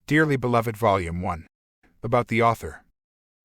Dearly Beloved Volume 1. About the author.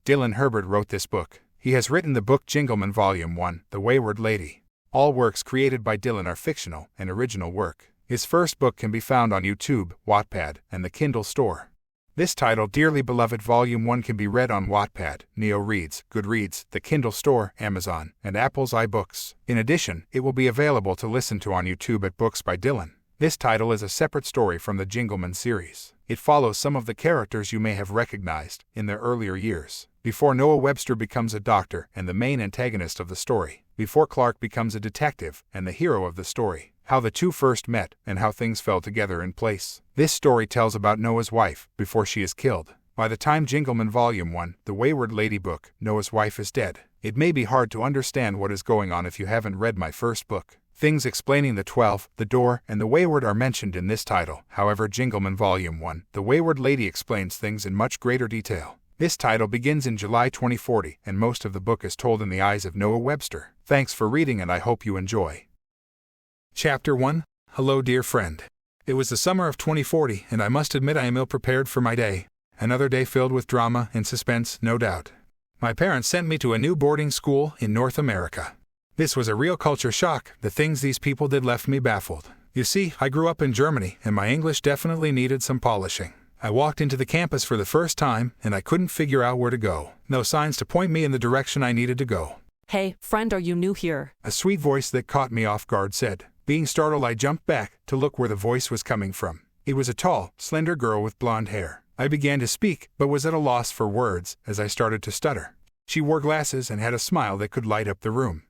Dylan Herbert wrote this book. He has written the book Jingleman Volume 1, The Wayward Lady. All works created by Dylan are fictional and original work. His first book can be found on YouTube, Wattpad, and the Kindle store. This title, Dearly Beloved Volume 1, can be read on Wattpad, Neo Reads, Goodreads, the Kindle store, Amazon, and Apple's iBooks. In addition, it will be available to listen to on YouTube at Books by Dylan. This title is a separate story from the Jingleman series. It follows some of the characters you may have recognized in their earlier years, before Noah Webster becomes a doctor and the main antagonist of the story, before Clarke becomes a detective and the hero of the story, how the two first met and how things fell together in place. This story tells about Noah's wife before she is killed. By the time Jingleman Volume 1, The Wayward Lady book, Noah's wife is dead. It may be hard to understand what is going on if you haven't read my first book. Things explaining the 12, the door, and the wayward are mentioned in this title. However, Jingleman Volume 1, The Wayward Lady explains things in much greater detail. This title begins in July 2040, and most of the book is told in the eyes of Noah Webster. Thanks for reading, and I hope you enjoy. Chapter 1. Hello, dear friend. It was the summer of 2040, and I must admit I am ill-prepared for my day. Another day filled with drama and suspense, no doubt. My parents sent me to a new boarding school in North America. This was a real culture shock. The things these people did left me baffled. You see, I grew up in Germany, and my English definitely needed some polishing. I walked into the campus for the first time, and I couldn't figure out where to go. No signs to point me in the direction I needed to go. Hey, friend, are you new here? A sweet voice that caught me off guard said. Being startled, I jumped back to look where the voice was coming from. It was a tall, slender girl with blonde hair. I began to speak, but was at a loss for words as I started to stutter. She wore glasses and had a smile that could light up the room.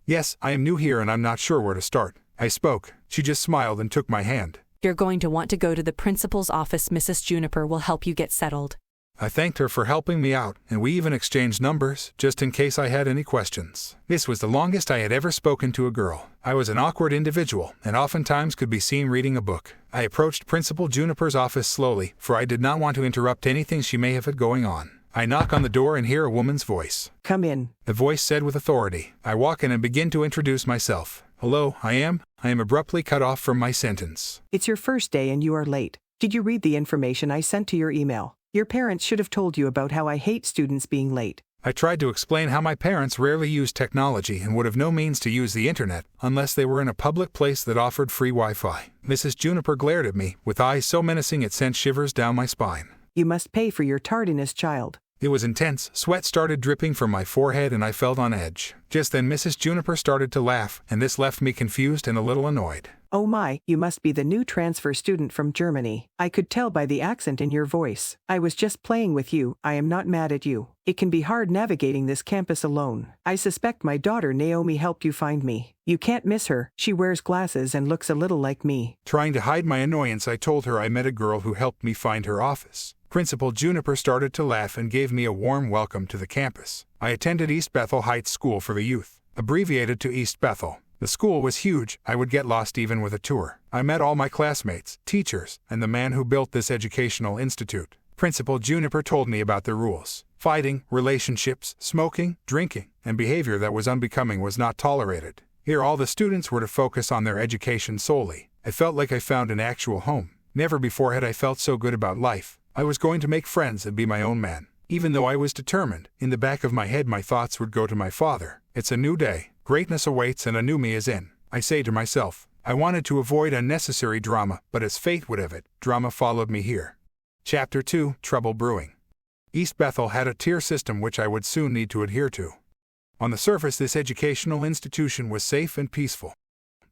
Yes, I am new here and I'm not sure where to start. I spoke. She just smiled and took my hand. You're going to want to go to the principal's office. Mrs. Juniper will help you get settled. I thanked her for helping me out, and we even exchanged numbers, just in case I had any questions. This was the longest I had ever spoken to a girl. I was an awkward individual, and oftentimes could be seen reading a book. I approached Principal Juniper's office slowly, for I did not want to interrupt anything she may have had going on. I knock on the door and hear a woman's voice. Come in. The voice said with authority. I walk in and begin to introduce myself. Hello, I am abruptly cut off from my sentence. It's your first day and you are late. Did you read the information I sent to your email? Your parents should have told you about how I hate students being late. I tried to explain how my parents rarely use technology and would have no means to use the internet unless they were in a public place that offered free Wi-Fi. Mrs. Juniper glared at me with eyes so menacing it sent shivers down my spine. You must pay for your tardiness, child. It was intense. Sweat started dripping from my forehead and I felt on edge. Just then Mrs. Juniper started to laugh, and this left me confused and a little annoyed. Oh my, you must be the new transfer student from Germany. I could tell by the accent in your voice. I was just playing with you. I am not mad at you. It can be hard navigating this campus alone. I suspect my daughter Naomi helped you find me. You can't miss her. She wears glasses and looks a little like me. Trying to hide my annoyance, I told her I met a girl who helped me find her office. Principal Juniper started to laugh and gave me a warm welcome to the campus. I attended East Bethel Heights School for the Youth, abbreviated to East Bethel. The school was huge. I would get lost even with a tour. I met all my classmates, teachers, and the man who built this educational institute. Principal Juniper told me about the rules. Fighting, relationships, smoking, drinking, and behavior that was unbecoming was not tolerated. Here all the students were to focus on their education solely. I felt like I found an actual home. Never before had I felt so good about life. I was going to make friends and be my own man. Even though I was determined, in the back of my head my thoughts would go to my father. It's a new day. Greatness awaits and a new me is in. I say to myself. I wanted to avoid unnecessary drama, but as fate would have it, drama followed me here. Chapter 2. Trouble Brewing. East Bethel had a tier system which I would soon need to adhere to. On the surface, this educational institution was safe and peaceful.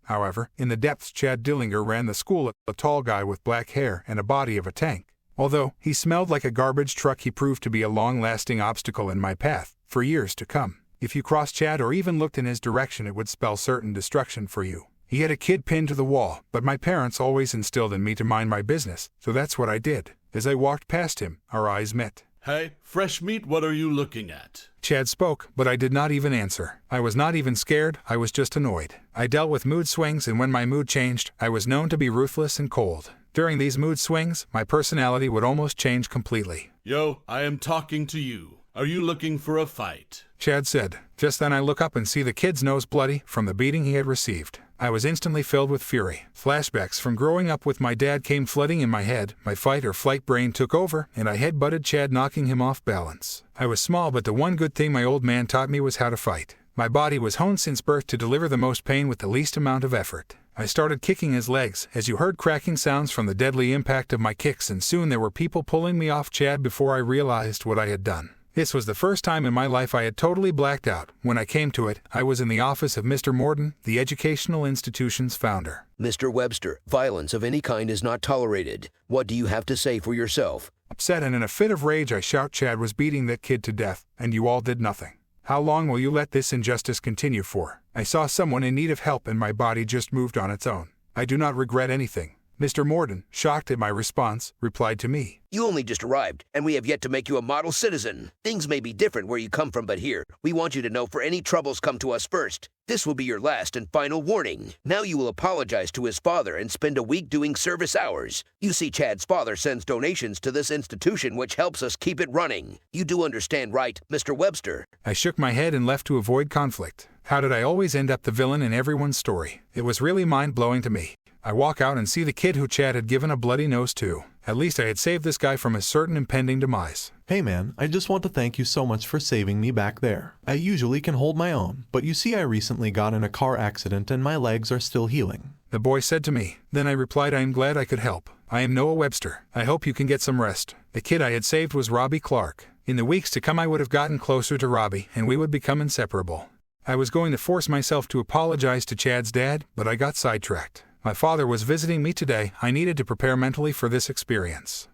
However, in the depths, Chad Dillinger ran the school, a tall guy with black hair and a body of a tank. Although he smelled like a garbage truck, he proved to be a long-lasting obstacle in my path for years to come. If you crossed Chad or even looked in his direction, it would spell certain destruction for you. He had a kid pinned to the wall, but my parents always instilled in me to mind my business, so that's what I did. As I walked past him, our eyes met. Hey, fresh meat, what are you looking at? Chad spoke, but I did not even answer. I was not even scared, I was just annoyed. I dealt with mood swings, and when my mood changed, I was known to be ruthless and cold. During these mood swings, my personality would almost change completely. Yo, I am talking to you. Are you looking for a fight? Chad said. Just then I look up and see the kid's nose bloody from the beating he had received. I was instantly filled with fury. Flashbacks from growing up with my dad came flooding in my head. My fight or flight brain took over, and I headbutted Chad, knocking him off balance. I was small, but the one good thing my old man taught me was how to fight. My body was honed since birth to deliver the most pain with the least amount of effort. I started kicking his legs, as you heard cracking sounds from the deadly impact of my kicks, and soon there were people pulling me off Chad before I realized what I had done. This was the first time in my life I had totally blacked out. When I came to it, I was in the office of Mr. Morden, the educational institution's founder. Mr. Webster, violence of any kind is not tolerated. What do you have to say for yourself? Upset and in a fit of rage, I shout Chad was beating that kid to death, and you all did nothing. How long will you let this injustice continue for? I saw someone in need of help and my body just moved on its own. I do not regret anything. Mr. Morden, shocked at my response, replied to me. You only just arrived, and we have yet to make you a model citizen. Things may be different where you come from, but here, we want you to know for any troubles come to us first. This will be your last and final warning. Now you will apologize to his father and spend a week doing service hours. You see, Chad's father sends donations to this institution, which helps us keep it running. You do understand, right, Mr. Webster? I shook my head and left to avoid conflict. How did I always end up the villain in everyone's story? It was really mind-blowing to me. I walk out and see the kid who Chad had given a bloody nose to. At least I had saved this guy from a certain impending demise. Hey man, I just want to thank you so much for saving me back there. I usually can hold my own, but you see I recently got in a car accident and my legs are still healing. The boy said to me. Then I replied, I am glad I could help. I am Noah Webster. I hope you can get some rest. The kid I had saved was Robbie Clarke. In the weeks to come I would have gotten closer to Robbie and we would become inseparable. I was going to force myself to apologize to Chad's dad, but I got sidetracked. My father was visiting me today. I needed to prepare mentally for this experience.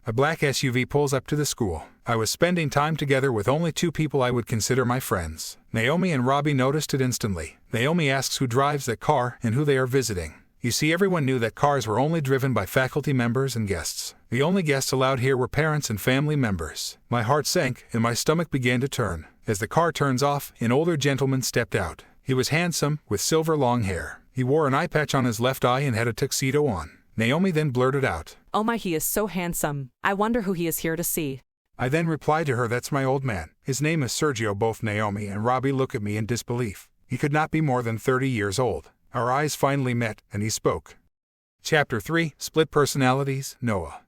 A black SUV pulls up to the school. I was spending time together with only two people I would consider my friends. Naomi and Robbie noticed it instantly. Naomi asks who drives that car and who they are visiting. You see, everyone knew that cars were only driven by faculty members and guests. The only guests allowed here were parents and family members. My heart sank and my stomach began to turn. As the car turns off, an older gentleman stepped out. He was handsome, with silver long hair. He wore an eye patch on his left eye and had a tuxedo on. Naomi then blurted out, Oh my, he is so handsome. I wonder who he is here to see. I then replied to her, that's my old man. His name is Sergio. Both Naomi and Robbie look at me in disbelief. He could not be more than 30 years old. Our eyes finally met, and he spoke. Chapter 3, Split Personalities, Noah.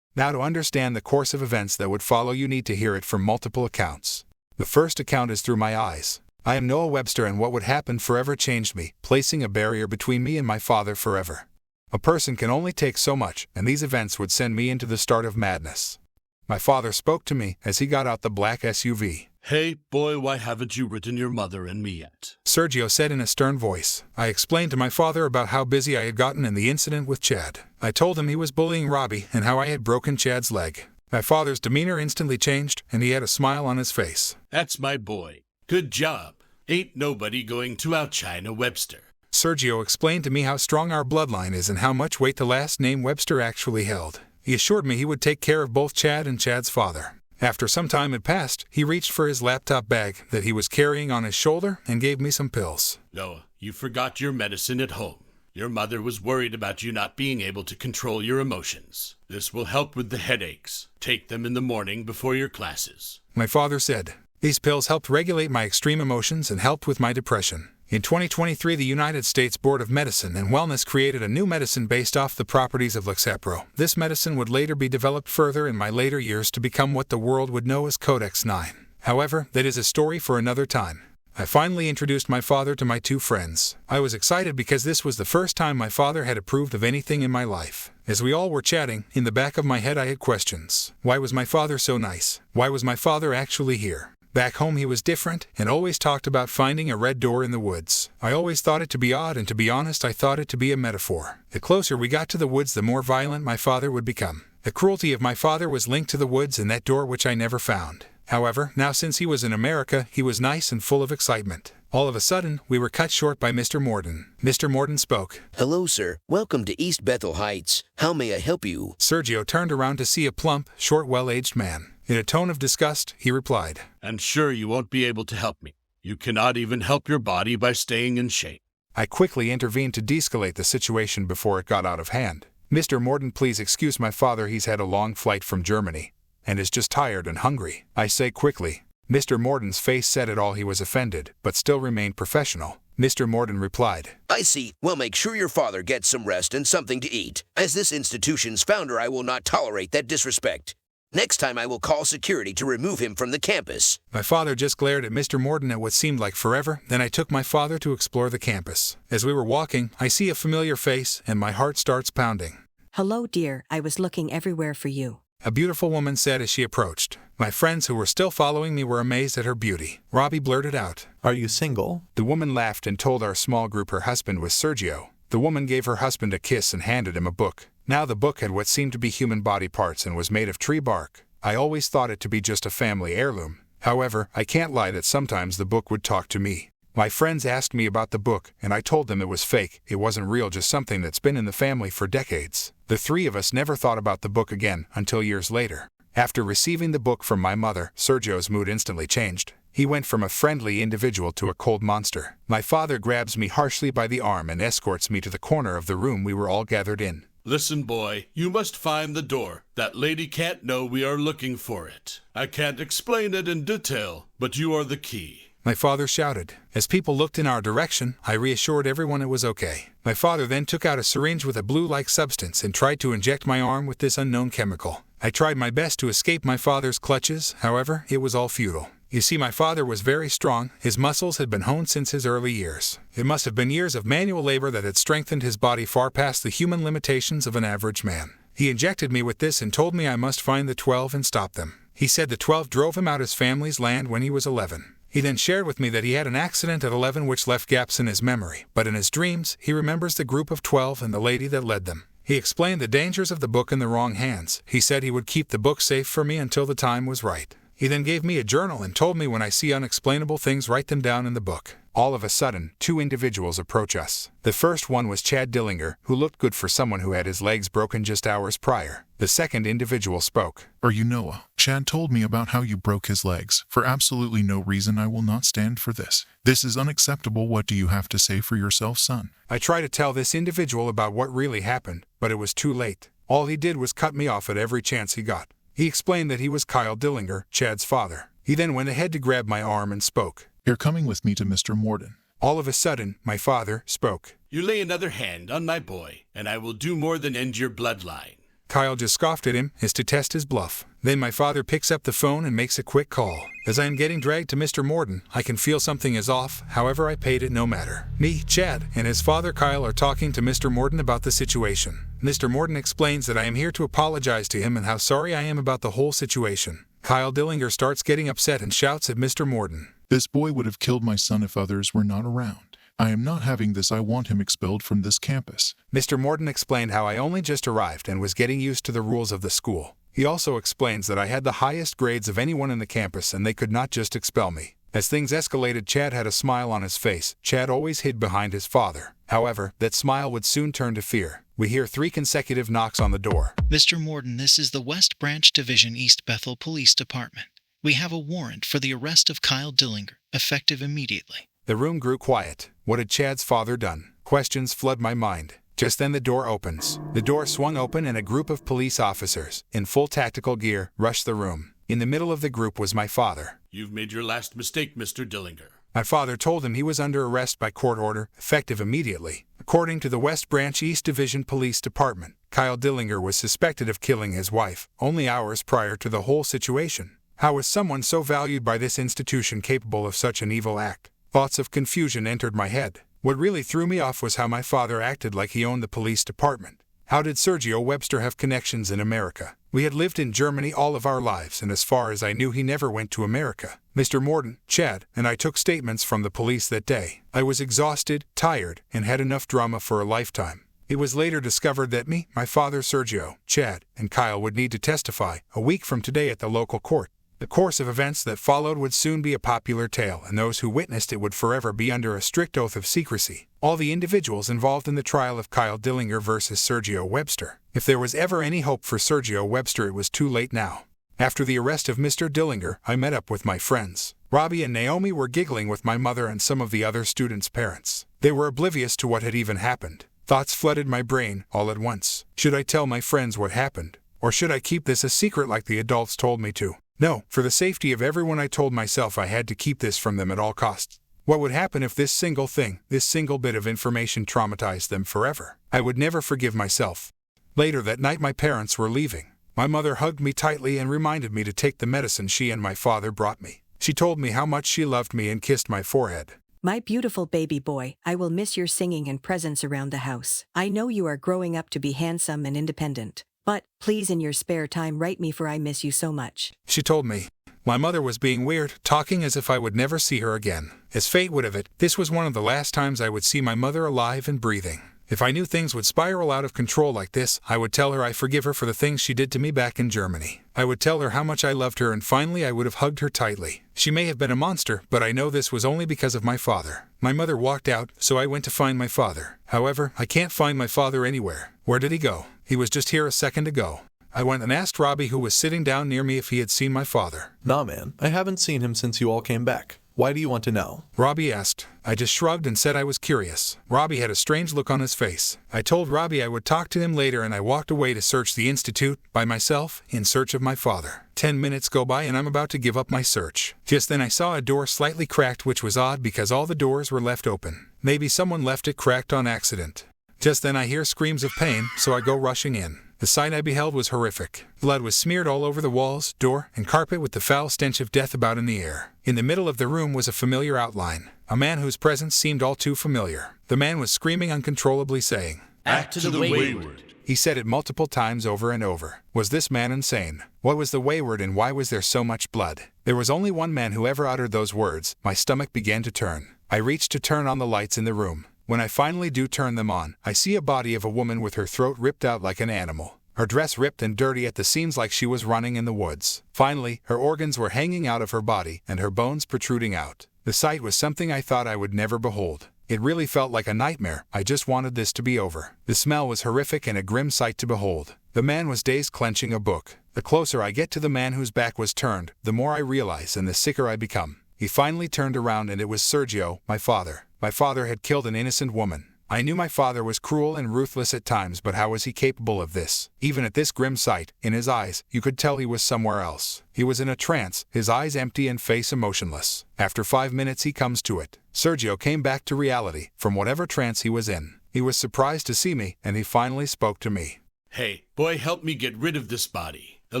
Now to understand the course of events that would follow, you need to hear it from multiple accounts. The first account is through my eyes. I am Noah Webster, and what would happen forever changed me, placing a barrier between me and my father forever. A person can only take so much, and these events would send me into the start of madness. My father spoke to me as he got out the black SUV. Hey, boy, why haven't you written your mother and me yet? Sergio said in a stern voice. I explained to my father about how busy I had gotten in the incident with Chad. I told him he was bullying Robbie and how I had broken Chad's leg. My father's demeanor instantly changed, and he had a smile on his face. That's my boy. Good job. Ain't nobody going to out-China Webster. Sergio explained to me how strong our bloodline is and how much weight the last name Webster actually held. He assured me he would take care of both Chad and Chad's father. After some time had passed, he reached for his laptop bag that he was carrying on his shoulder and gave me some pills. Noah, you forgot your medicine at home. Your mother was worried about you not being able to control your emotions. This will help with the headaches. Take them in the morning before your classes. My father said. These pills helped regulate my extreme emotions and helped with my depression. In 2023, the United States Board of Medicine and Wellness created a new medicine based off the properties of Lexapro. This medicine would later be developed further in my later years to become what the world would know as Codex 9. However, that is a story for another time. I finally introduced my father to my two friends. I was excited because this was the first time my father had approved of anything in my life. As we all were chatting, in the back of my head I had questions. Why was my father so nice? Why was my father actually here? Back home he was different, and always talked about finding a red door in the woods. I always thought it to be odd, and to be honest I thought it to be a metaphor. The closer we got to the woods, the more violent my father would become. The cruelty of my father was linked to the woods and that door which I never found. However, now since he was in America, he was nice and full of excitement. All of a sudden, we were cut short by Mr. Morden. Mr. Morden spoke. Hello, sir. Welcome to East Bethel Heights. How may I help you? Sergio turned around to see a plump, short, well-aged man. In a tone of disgust, he replied, And sure you won't be able to help me. You cannot even help your body by staying in shape. I quickly intervened to de-escalate the situation before it got out of hand. Mr. Morden, please excuse my father. He's had a long flight from Germany and is just tired and hungry. I say quickly. Mr. Morden's face said it all. He was offended, but still remained professional. Mr. Morden replied. I see. Well, make sure your father gets some rest and something to eat. As this institution's founder, I will not tolerate that disrespect. Next time I will call security to remove him from the campus. My father just glared at Mr. Morden at what seemed like forever, then I took my father to explore the campus. As we were walking, I see a familiar face, and my heart starts pounding. Hello, dear. I was looking everywhere for you. A beautiful woman said as she approached. My friends who were still following me were amazed at her beauty. Robbie blurted out, Are you single? The woman laughed and told our small group her husband was Sergio. The woman gave her husband a kiss and handed him a book. Now the book had what seemed to be human body parts and was made of tree bark. I always thought it to be just a family heirloom. However, I can't lie that sometimes the book would talk to me. My friends asked me about the book, and I told them it was fake. It wasn't real, just something that's been in the family for decades. The three of us never thought about the book again until years later. After receiving the book from my mother, Sergio's mood instantly changed. He went from a friendly individual to a cold monster. My father grabs me harshly by the arm and escorts me to the corner of the room we were all gathered in. Listen, boy, you must find the door. That lady can't know we are looking for it. I can't explain it in detail, but you are the key. My father shouted. As people looked in our direction, I reassured everyone it was okay. My father then took out a syringe with a blue-like substance and tried to inject my arm with this unknown chemical. I tried my best to escape my father's clutches, however, it was all futile. You see, my father was very strong. His muscles had been honed since his early years. It must have been years of manual labor that had strengthened his body far past the human limitations of an average man. He injected me with this and told me I must find the 12 and stop them. He said the 12 drove him out his family's land when he was 11. He then shared with me that he had an accident at 11 which left gaps in his memory, but in his dreams, he remembers the group of 12 and the lady that led them. He explained the dangers of the book in the wrong hands. He said he would keep the book safe for me until the time was right. He then gave me a journal and told me when I see unexplainable things, write them down in the book. All of a sudden, two individuals approach us. The first one was Chad Dillinger, who looked good for someone who had his legs broken just hours prior. The second individual spoke. Are you Noah? Chad told me about how you broke his legs. For absolutely no reason, I will not stand for this. This is unacceptable. What do you have to say for yourself, son? I tried to tell this individual about what really happened, but it was too late. All he did was cut me off at every chance he got. He explained that he was Kyle Dillinger, Chad's father. He then went ahead to grab my arm and spoke. You're coming with me to Mr. Morden. All of a sudden, my father spoke. You lay another hand on my boy, and I will do more than end your bloodline. Kyle just scoffed at him as to test his bluff. Then my father picks up the phone and makes a quick call. As I am getting dragged to Mr. Morden, I can feel something is off, however I paid it no matter. Me, Chad, and his father Kyle are talking to Mr. Morden about the situation. Mr. Morden explains that I am here to apologize to him and how sorry I am about the whole situation. Kyle Dillinger starts getting upset and shouts at Mr. Morden. This boy would have killed my son if others were not around. I am not having this. I want him expelled from this campus. Mr. Morden explained how I only just arrived and was getting used to the rules of the school. He also explains that I had the highest grades of anyone in the campus and they could not just expel me. As things escalated, Chad had a smile on his face. Chad always hid behind his father. However, that smile would soon turn to fear. We hear 3 consecutive knocks on the door. Mr. Morden, this is the West Branch Division East Bethel Police Department. We have a warrant for the arrest of Kyle Dillinger, effective immediately. The room grew quiet. What had Chad's father done? Questions flood my mind. Just then the door opens. The door swung open and a group of police officers, in full tactical gear, rushed the room. In the middle of the group was my father. You've made your last mistake, Mr. Dillinger. My father told him he was under arrest by court order, effective immediately. According to the West Branch East Division Police Department, Kyle Dillinger was suspected of killing his wife, only hours prior to the whole situation. How was someone so valued by this institution capable of such an evil act? Thoughts of confusion entered my head. What really threw me off was how my father acted like he owned the police department. How did Sergio Webster have connections in America? We had lived in Germany all of our lives, and as far as I knew, he never went to America. Mr. Morden, Chad, and I took statements from the police that day. I was exhausted, tired, and had enough drama for a lifetime. It was later discovered that me, my father Sergio, Chad, and Kyle would need to testify a week from today at the local court. The course of events that followed would soon be a popular tale, and those who witnessed it would forever be under a strict oath of secrecy. All the individuals involved in the trial of Kyle Dillinger versus Sergio Webster. If there was ever any hope for Sergio Webster, it was too late now. After the arrest of Mr. Dillinger, I met up with my friends. Robbie and Naomi were giggling with my mother and some of the other students' parents. They were oblivious to what had even happened. Thoughts flooded my brain all at once. Should I tell my friends what happened? Or should I keep this a secret like the adults told me to? No, for the safety of everyone, I told myself I had to keep this from them at all costs. What would happen if this single thing, this single bit of information traumatized them forever? I would never forgive myself. Later that night my parents were leaving. My mother hugged me tightly and reminded me to take the medicine she and my father brought me. She told me how much she loved me and kissed my forehead. My beautiful baby boy, I will miss your singing and presence around the house. I know you are growing up to be handsome and independent. But, please in your spare time write me for I miss you so much. She told me. My mother was being weird, talking as if I would never see her again. As fate would have it, this was one of the last times I would see my mother alive and breathing. If I knew things would spiral out of control like this, I would tell her I forgive her for the things she did to me back in Germany. I would tell her how much I loved her and finally I would have hugged her tightly. She may have been a monster, but I know this was only because of my father. My mother walked out, so I went to find my father. However, I can't find my father anywhere. Where did he go? He was just here a second ago. I went and asked Robbie, who was sitting down near me, if he had seen my father. Nah, man, I haven't seen him since you all came back. Why do you want to know? Robbie asked. I just shrugged and said I was curious. Robbie had a strange look on his face. I told Robbie I would talk to him later and I walked away to search the institute, by myself, in search of my father. 10 minutes go by and I'm about to give up my search. Just then I saw a door slightly cracked, which was odd because all the doors were left open. Maybe someone left it cracked on accident. Just then I hear screams of pain, so I go rushing in. The sight I beheld was horrific. Blood was smeared all over the walls, door, and carpet with the foul stench of death about in the air. In the middle of the room was a familiar outline, a man whose presence seemed all too familiar. The man was screaming uncontrollably, saying, "Act to the wayward." He said it multiple times over and over. Was this man insane? What was the wayward and why was there so much blood? There was only one man who ever uttered those words. My stomach began to turn. I reached to turn on the lights in the room. When I finally do turn them on, I see a body of a woman with her throat ripped out like an animal. Her dress ripped and dirty at the seams like she was running in the woods. Finally, her organs were hanging out of her body and her bones protruding out. The sight was something I thought I would never behold. It really felt like a nightmare. I just wanted this to be over. The smell was horrific and a grim sight to behold. The man was dazed, clenching a book. The closer I get to the man whose back was turned, the more I realize and the sicker I become. He finally turned around and it was Sergio, my father. My father had killed an innocent woman. I knew my father was cruel and ruthless at times, but how was he capable of this? Even at this grim sight, in his eyes, you could tell he was somewhere else. He was in a trance, his eyes empty and face emotionless. After 5 minutes he comes to it. Sergio came back to reality, from whatever trance he was in. He was surprised to see me, and he finally spoke to me. "Hey, boy, help me get rid of this body. The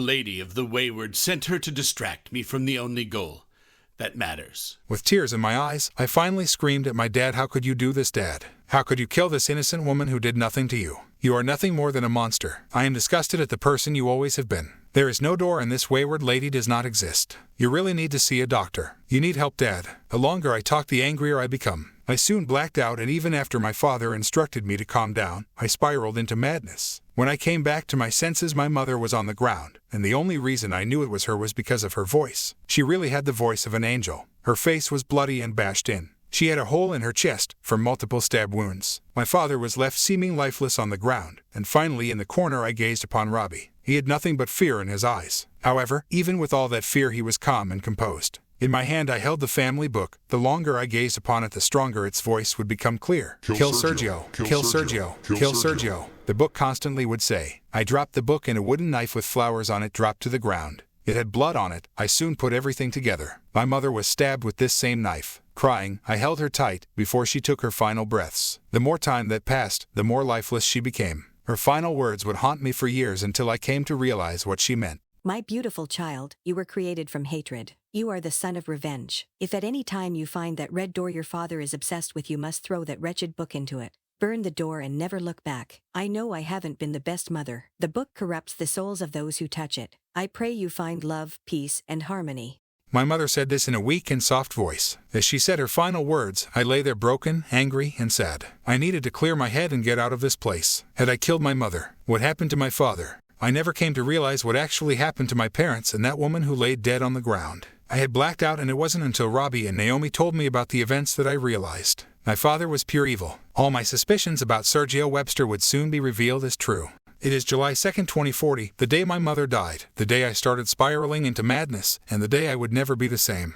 lady of the wayward sent her to distract me from the only goal that matters." With tears in my eyes, I finally screamed at my dad. How could you do this, Dad? How could you kill this innocent woman who did nothing to you? You are nothing more than a monster. I am disgusted at the person you always have been. There is no door and this wayward lady does not exist. You really need to see a doctor. You need help, Dad. The longer I talk, the angrier I become. I soon blacked out, and even after my father instructed me to calm down, I spiraled into madness. When I came back to my senses, my mother was on the ground, and the only reason I knew it was her was because of her voice. She really had the voice of an angel. Her face was bloody and bashed in. She had a hole in her chest from multiple stab wounds. My father was left seeming lifeless on the ground, and finally in the corner I gazed upon Robbie. He had nothing but fear in his eyes. However, even with all that fear, he was calm and composed. In my hand I held the family book. The longer I gazed upon it, the stronger its voice would become clear. Kill Sergio. Kill Sergio. Kill Sergio. The book constantly would say. I dropped the book, and a wooden knife with flowers on it dropped to the ground. It had blood on it. I soon put everything together. My mother was stabbed with this same knife. Crying, I held her tight before she took her final breaths. The more time that passed, the more lifeless she became. Her final words would haunt me for years until I came to realize what she meant. My beautiful child, you were created from hatred. You are the son of revenge. If at any time you find that red door your father is obsessed with, you must throw that wretched book into it. Burn the door and never look back. I know I haven't been the best mother. The book corrupts the souls of those who touch it. I pray you find love, peace, and harmony. My mother said this in a weak and soft voice. As she said her final words, I lay there broken, angry, and sad. I needed to clear my head and get out of this place. Had I killed my mother? What happened to my father? I never came to realize what actually happened to my parents and that woman who lay dead on the ground. I had blacked out, and it wasn't until Robbie and Naomi told me about the events that I realized. My father was pure evil. All my suspicions about Sergio Webster would soon be revealed as true. It is July 2nd, 2040, the day my mother died, the day I started spiraling into madness, and the day I would never be the same.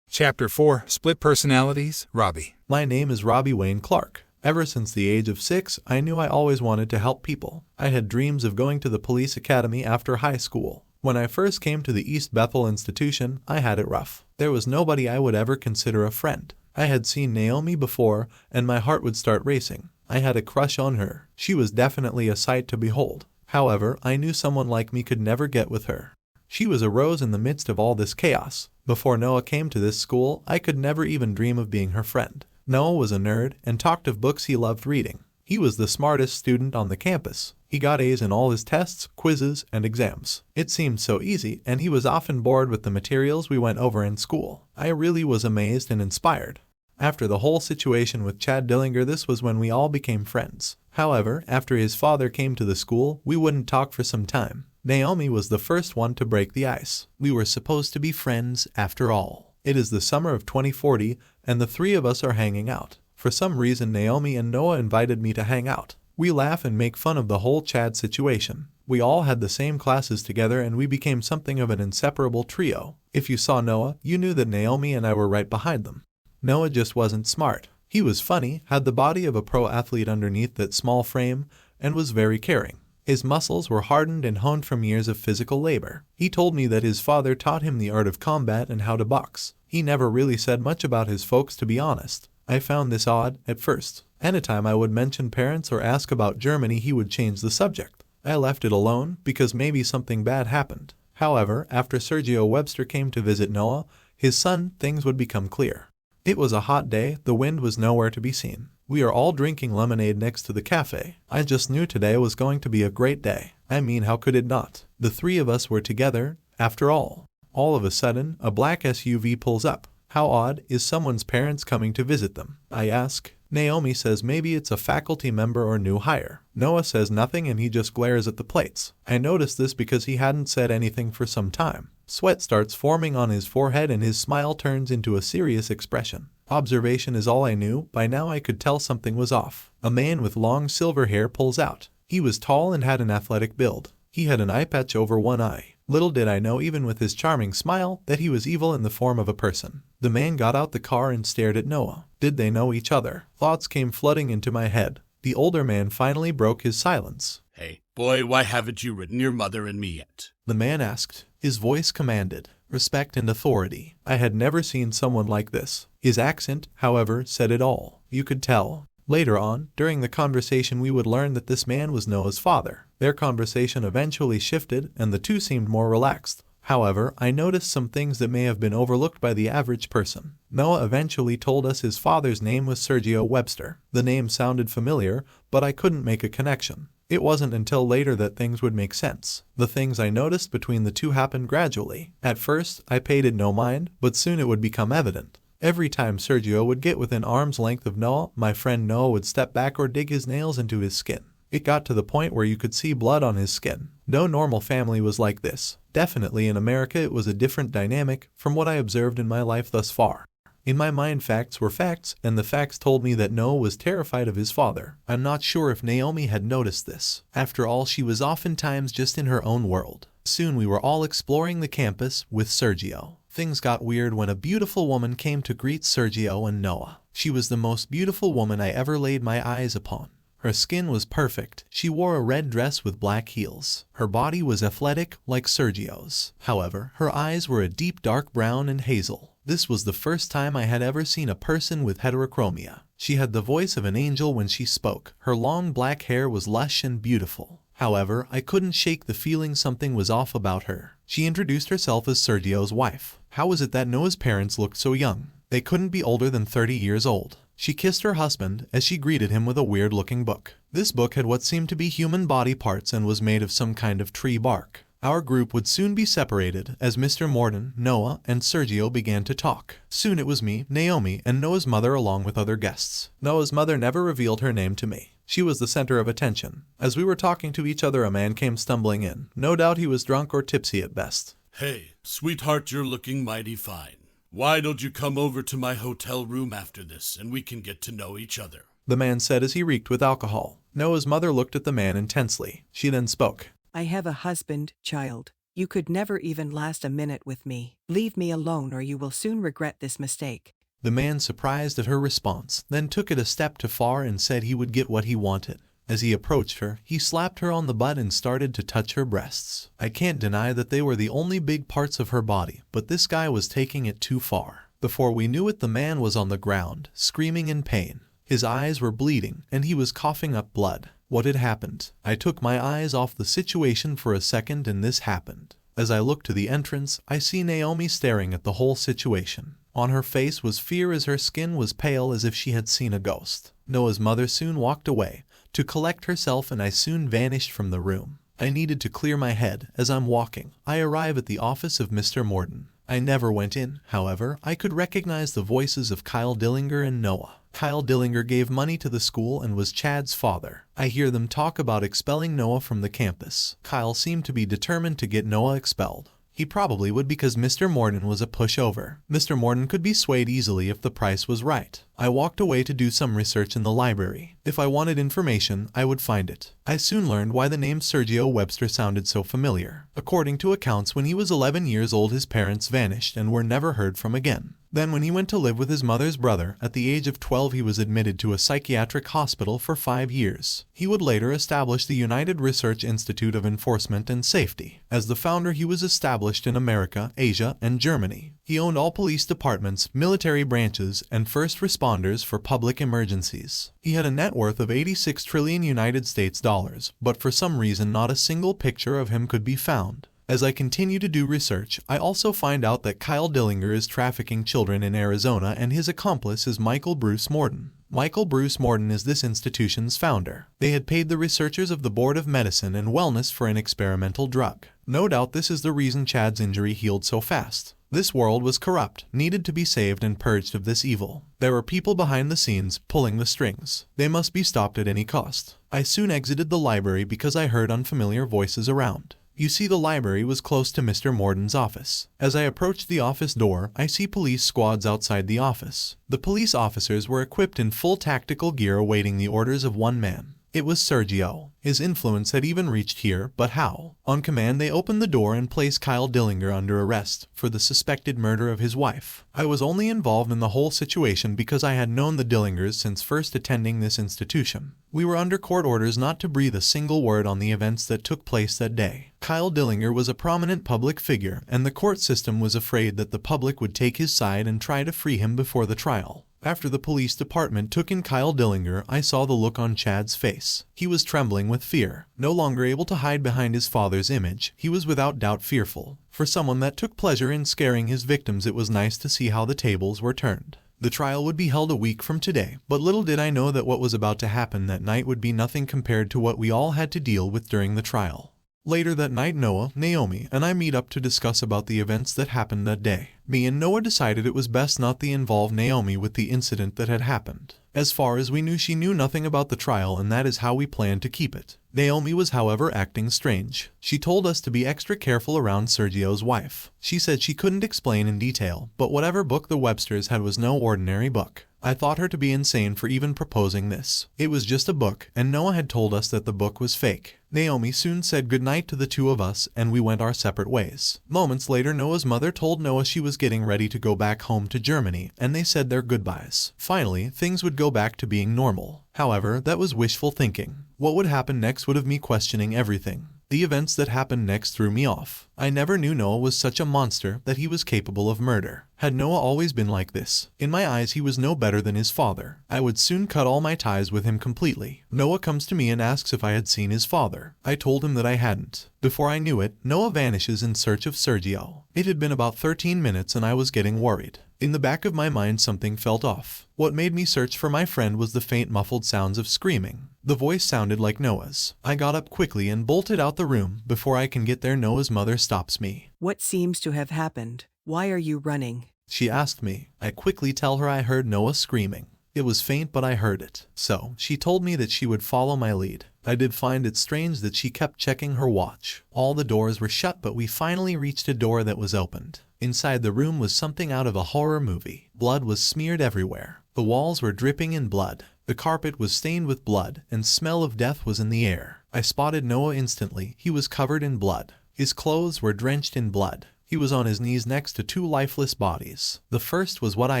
Chapter 4, Split Personalities, Robbie. My name is Robbie Wayne Clarke. Ever since the age of 6, I knew I always wanted to help people. I had dreams of going to the police academy after high school. When I first came to the East Bethel institution, I had it rough. There was nobody I would ever consider a friend. I had seen Naomi before, and my heart would start racing. I had a crush on her. She was definitely a sight to behold. However, I knew someone like me could never get with her. She was a rose in the midst of all this chaos. Before Noah came to this school, I could never even dream of being her friend. Noah was a nerd and talked of books he loved reading. He was the smartest student on the campus. He got A's in all his tests, quizzes, and exams. It seemed so easy, and he was often bored with the materials we went over in school. I really was amazed and inspired. After the whole situation with Chad Dillinger, this was when we all became friends. However, after his father came to the school, we wouldn't talk for some time. Naomi was the first one to break the ice. We were supposed to be friends after all. It is the summer of 2040, and the three of us are hanging out. For some reason, Naomi and Noah invited me to hang out. We laugh and make fun of the whole Chad situation. We all had the same classes together, and we became something of an inseparable trio. If you saw Noah, you knew that Naomi and I were right behind them. Noah just wasn't smart. He was funny, had the body of a pro athlete underneath that small frame, and was very caring. His muscles were hardened and honed from years of physical labor. He told me that his father taught him the art of combat and how to box. He never really said much about his folks, to be honest. I found this odd at first. Anytime I would mention parents or ask about Germany, he would change the subject. I left it alone because maybe something bad happened. However, after Sergio Webster came to visit Noah, his son, things would become clear. It was a hot day, the wind was nowhere to be seen. We are all drinking lemonade next to the cafe. I just knew today was going to be a great day. I mean, how could it not? The three of us were together, after all. All of a sudden, a black SUV pulls up. How odd, is someone's parents coming to visit them? I ask. Naomi says maybe it's a faculty member or new hire. Noah says nothing and he just glares at the plates. I noticed this because he hadn't said anything for some time. Sweat starts forming on his forehead and his smile turns into a serious expression. Observation is all I knew. By now I could tell something was off. A man with long silver hair pulls out. He was tall and had an athletic build. He had an eye patch over one eye. Little did I know, even with his charming smile, that he was evil in the form of a person. The man got out the car and stared at Noah. Did they know each other? Thoughts came flooding into my head. The older man finally broke his silence. Hey, boy, why haven't you written your mother and me yet? The man asked. His voice commanded respect and authority. I had never seen someone like this. His accent, however, said it all. You could tell. Later on, during the conversation, we would learn that this man was Noah's father. Their conversation eventually shifted, and the two seemed more relaxed. However, I noticed some things that may have been overlooked by the average person. Noah eventually told us his father's name was Sergio Webster. The name sounded familiar, but I couldn't make a connection. It wasn't until later that things would make sense. The things I noticed between the two happened gradually. At first, I paid it no mind, but soon it would become evident. Every time Sergio would get within arm's length of Noah, my friend Noah would step back or dig his nails into his skin. It got to the point where you could see blood on his skin. No normal family was like this. Definitely in America it was a different dynamic from what I observed in my life thus far. In my mind, facts were facts, and the facts told me that Noah was terrified of his father. I'm not sure if Naomi had noticed this. After all, she was oftentimes just in her own world. Soon we were all exploring the campus with Sergio. Things got weird when a beautiful woman came to greet Sergio and Noah. She was the most beautiful woman I ever laid my eyes upon. Her skin was perfect. She wore a red dress with black heels. Her body was athletic like Sergio's. However, her eyes were a deep dark brown and hazel. This was the first time I had ever seen a person with heterochromia. She had the voice of an angel when she spoke. Her long black hair was lush and beautiful. However, I couldn't shake the feeling something was off about her. She introduced herself as Sergio's wife. How was it that Noah's parents looked so young? They couldn't be older than 30 years old. She kissed her husband as she greeted him with a weird-looking book. This book had what seemed to be human body parts and was made of some kind of tree bark. Our group would soon be separated as Mr. Morden, Noah, and Sergio began to talk. Soon it was me, Naomi, and Noah's mother along with other guests. Noah's mother never revealed her name to me. She was the center of attention. As we were talking to each other, a man came stumbling in. No doubt he was drunk or tipsy at best. Hey, sweetheart, you're looking mighty fine. Why don't you come over to my hotel room after this, and we can get to know each other? The man said as he reeked with alcohol. Noah's mother looked at the man intensely. She then spoke. I have a husband, child. You could never even last a minute with me. Leave me alone or you will soon regret this mistake. The man, surprised at her response, then took it a step too far and said he would get what he wanted. As he approached her, he slapped her on the butt and started to touch her breasts. I can't deny that they were the only big parts of her body, but this guy was taking it too far. Before we knew it, the man was on the ground, screaming in pain. His eyes were bleeding, and he was coughing up blood. What had happened? I took my eyes off the situation for a second, and this happened. As I looked to the entrance, I see Naomi staring at the whole situation. On her face was fear as her skin was pale as if she had seen a ghost. Noah's mother soon walked away to collect herself, and I soon vanished from the room. I needed to clear my head. As I'm walking, I arrive at the office of Mr. Morden. I never went in. However, I could recognize the voices of Kyle Dillinger and Noah. Kyle Dillinger gave money to the school and was Chad's father. I hear them talk about expelling Noah from the campus. Kyle seemed to be determined to get Noah expelled. He probably would because Mr. Morden was a pushover. Mr. Morden could be swayed easily if the price was right. I walked away to do some research in the library. If I wanted information, I would find it. I soon learned why the name Sergio Webster sounded so familiar. According to accounts, when he was 11 years old, his parents vanished and were never heard from again. Then when he went to live with his mother's brother, at the age of 12 he was admitted to a psychiatric hospital for 5 years. He would later establish the United Research Institute of Enforcement and Safety. As the founder, he was established in America, Asia, and Germany. He owned all police departments, military branches, and first responders for public emergencies. He had a net worth of 86 trillion United States dollars, but for some reason not a single picture of him could be found. As I continue to do research, I also find out that Kyle Dillinger is trafficking children in Arizona, and his accomplice is Michael Bruce Morden. Michael Bruce Morden is this institution's founder. They had paid the researchers of the Board of Medicine and Wellness for an experimental drug. No doubt this is the reason Chad's injury healed so fast. This world was corrupt, needed to be saved and purged of this evil. There were people behind the scenes, pulling the strings. They must be stopped at any cost. I soon exited the library because I heard unfamiliar voices around. You see, the library was close to Mr. Morden's office. As I approached the office door, I see police squads outside the office. The police officers were equipped in full tactical gear, awaiting the orders of one man. It was Sergio. His influence had even reached here, but how? On command, they opened the door and placed Kyle Dillinger under arrest for the suspected murder of his wife. I was only involved in the whole situation because I had known the Dillingers since first attending this institution. We were under court orders not to breathe a single word on the events that took place that day. Kyle Dillinger was a prominent public figure, and the court system was afraid that the public would take his side and try to free him before the trial. After the police department took in Kyle Dillinger, I saw the look on Chad's face. He was trembling with fear. No longer able to hide behind his father's image, he was without doubt fearful. For someone that took pleasure in scaring his victims, it was nice to see how the tables were turned. The trial would be held a week from today, but little did I know that what was about to happen that night would be nothing compared to what we all had to deal with during the trial. Later that night, Noah, Naomi, and I meet up to discuss about the events that happened that day. Me and Noah decided it was best not to involve Naomi with the incident that had happened. As far as we knew, she knew nothing about the trial, and that is how we planned to keep it. Naomi was, however, acting strange. She told us to be extra careful around Sergio's wife. She said she couldn't explain in detail, but whatever book the Websters had was no ordinary book. I thought her to be insane for even proposing this. It was just a book, and Noah had told us that the book was fake. Naomi soon said goodnight to the two of us, and we went our separate ways. Moments later, Noah's mother told Noah she was getting ready to go back home to Germany, and they said their goodbyes. Finally, things would go back to being normal. However, that was wishful thinking. What would happen next would have me questioning everything. The events that happened next threw me off. I never knew Noah was such a monster, that he was capable of murder. Had Noah always been like this? In my eyes, he was no better than his father. I would soon cut all my ties with him completely. Noah comes to me and asks if I had seen his father. I told him that I hadn't. Before I knew it, Noah vanishes in search of Sergio. It had been about 13 minutes and I was getting worried. In the back of my mind, something felt off. What made me search for my friend was the faint muffled sounds of screaming. The voice sounded like Noah's. I got up quickly and bolted out the room. Before I can get there, Noah's mother stops me. What seems to have happened? Why are you running? She asked me. I quickly tell her I heard Noah screaming. It was faint, but I heard it. So, she told me that she would follow my lead. I did find it strange that she kept checking her watch. All the doors were shut, but we finally reached a door that was opened. Inside the room was something out of a horror movie. Blood was smeared everywhere. The walls were dripping in blood. The carpet was stained with blood, and smell of death was in the air. I spotted Noah instantly. He was covered in blood. His clothes were drenched in blood. He was on his knees next to two lifeless bodies. The first was what I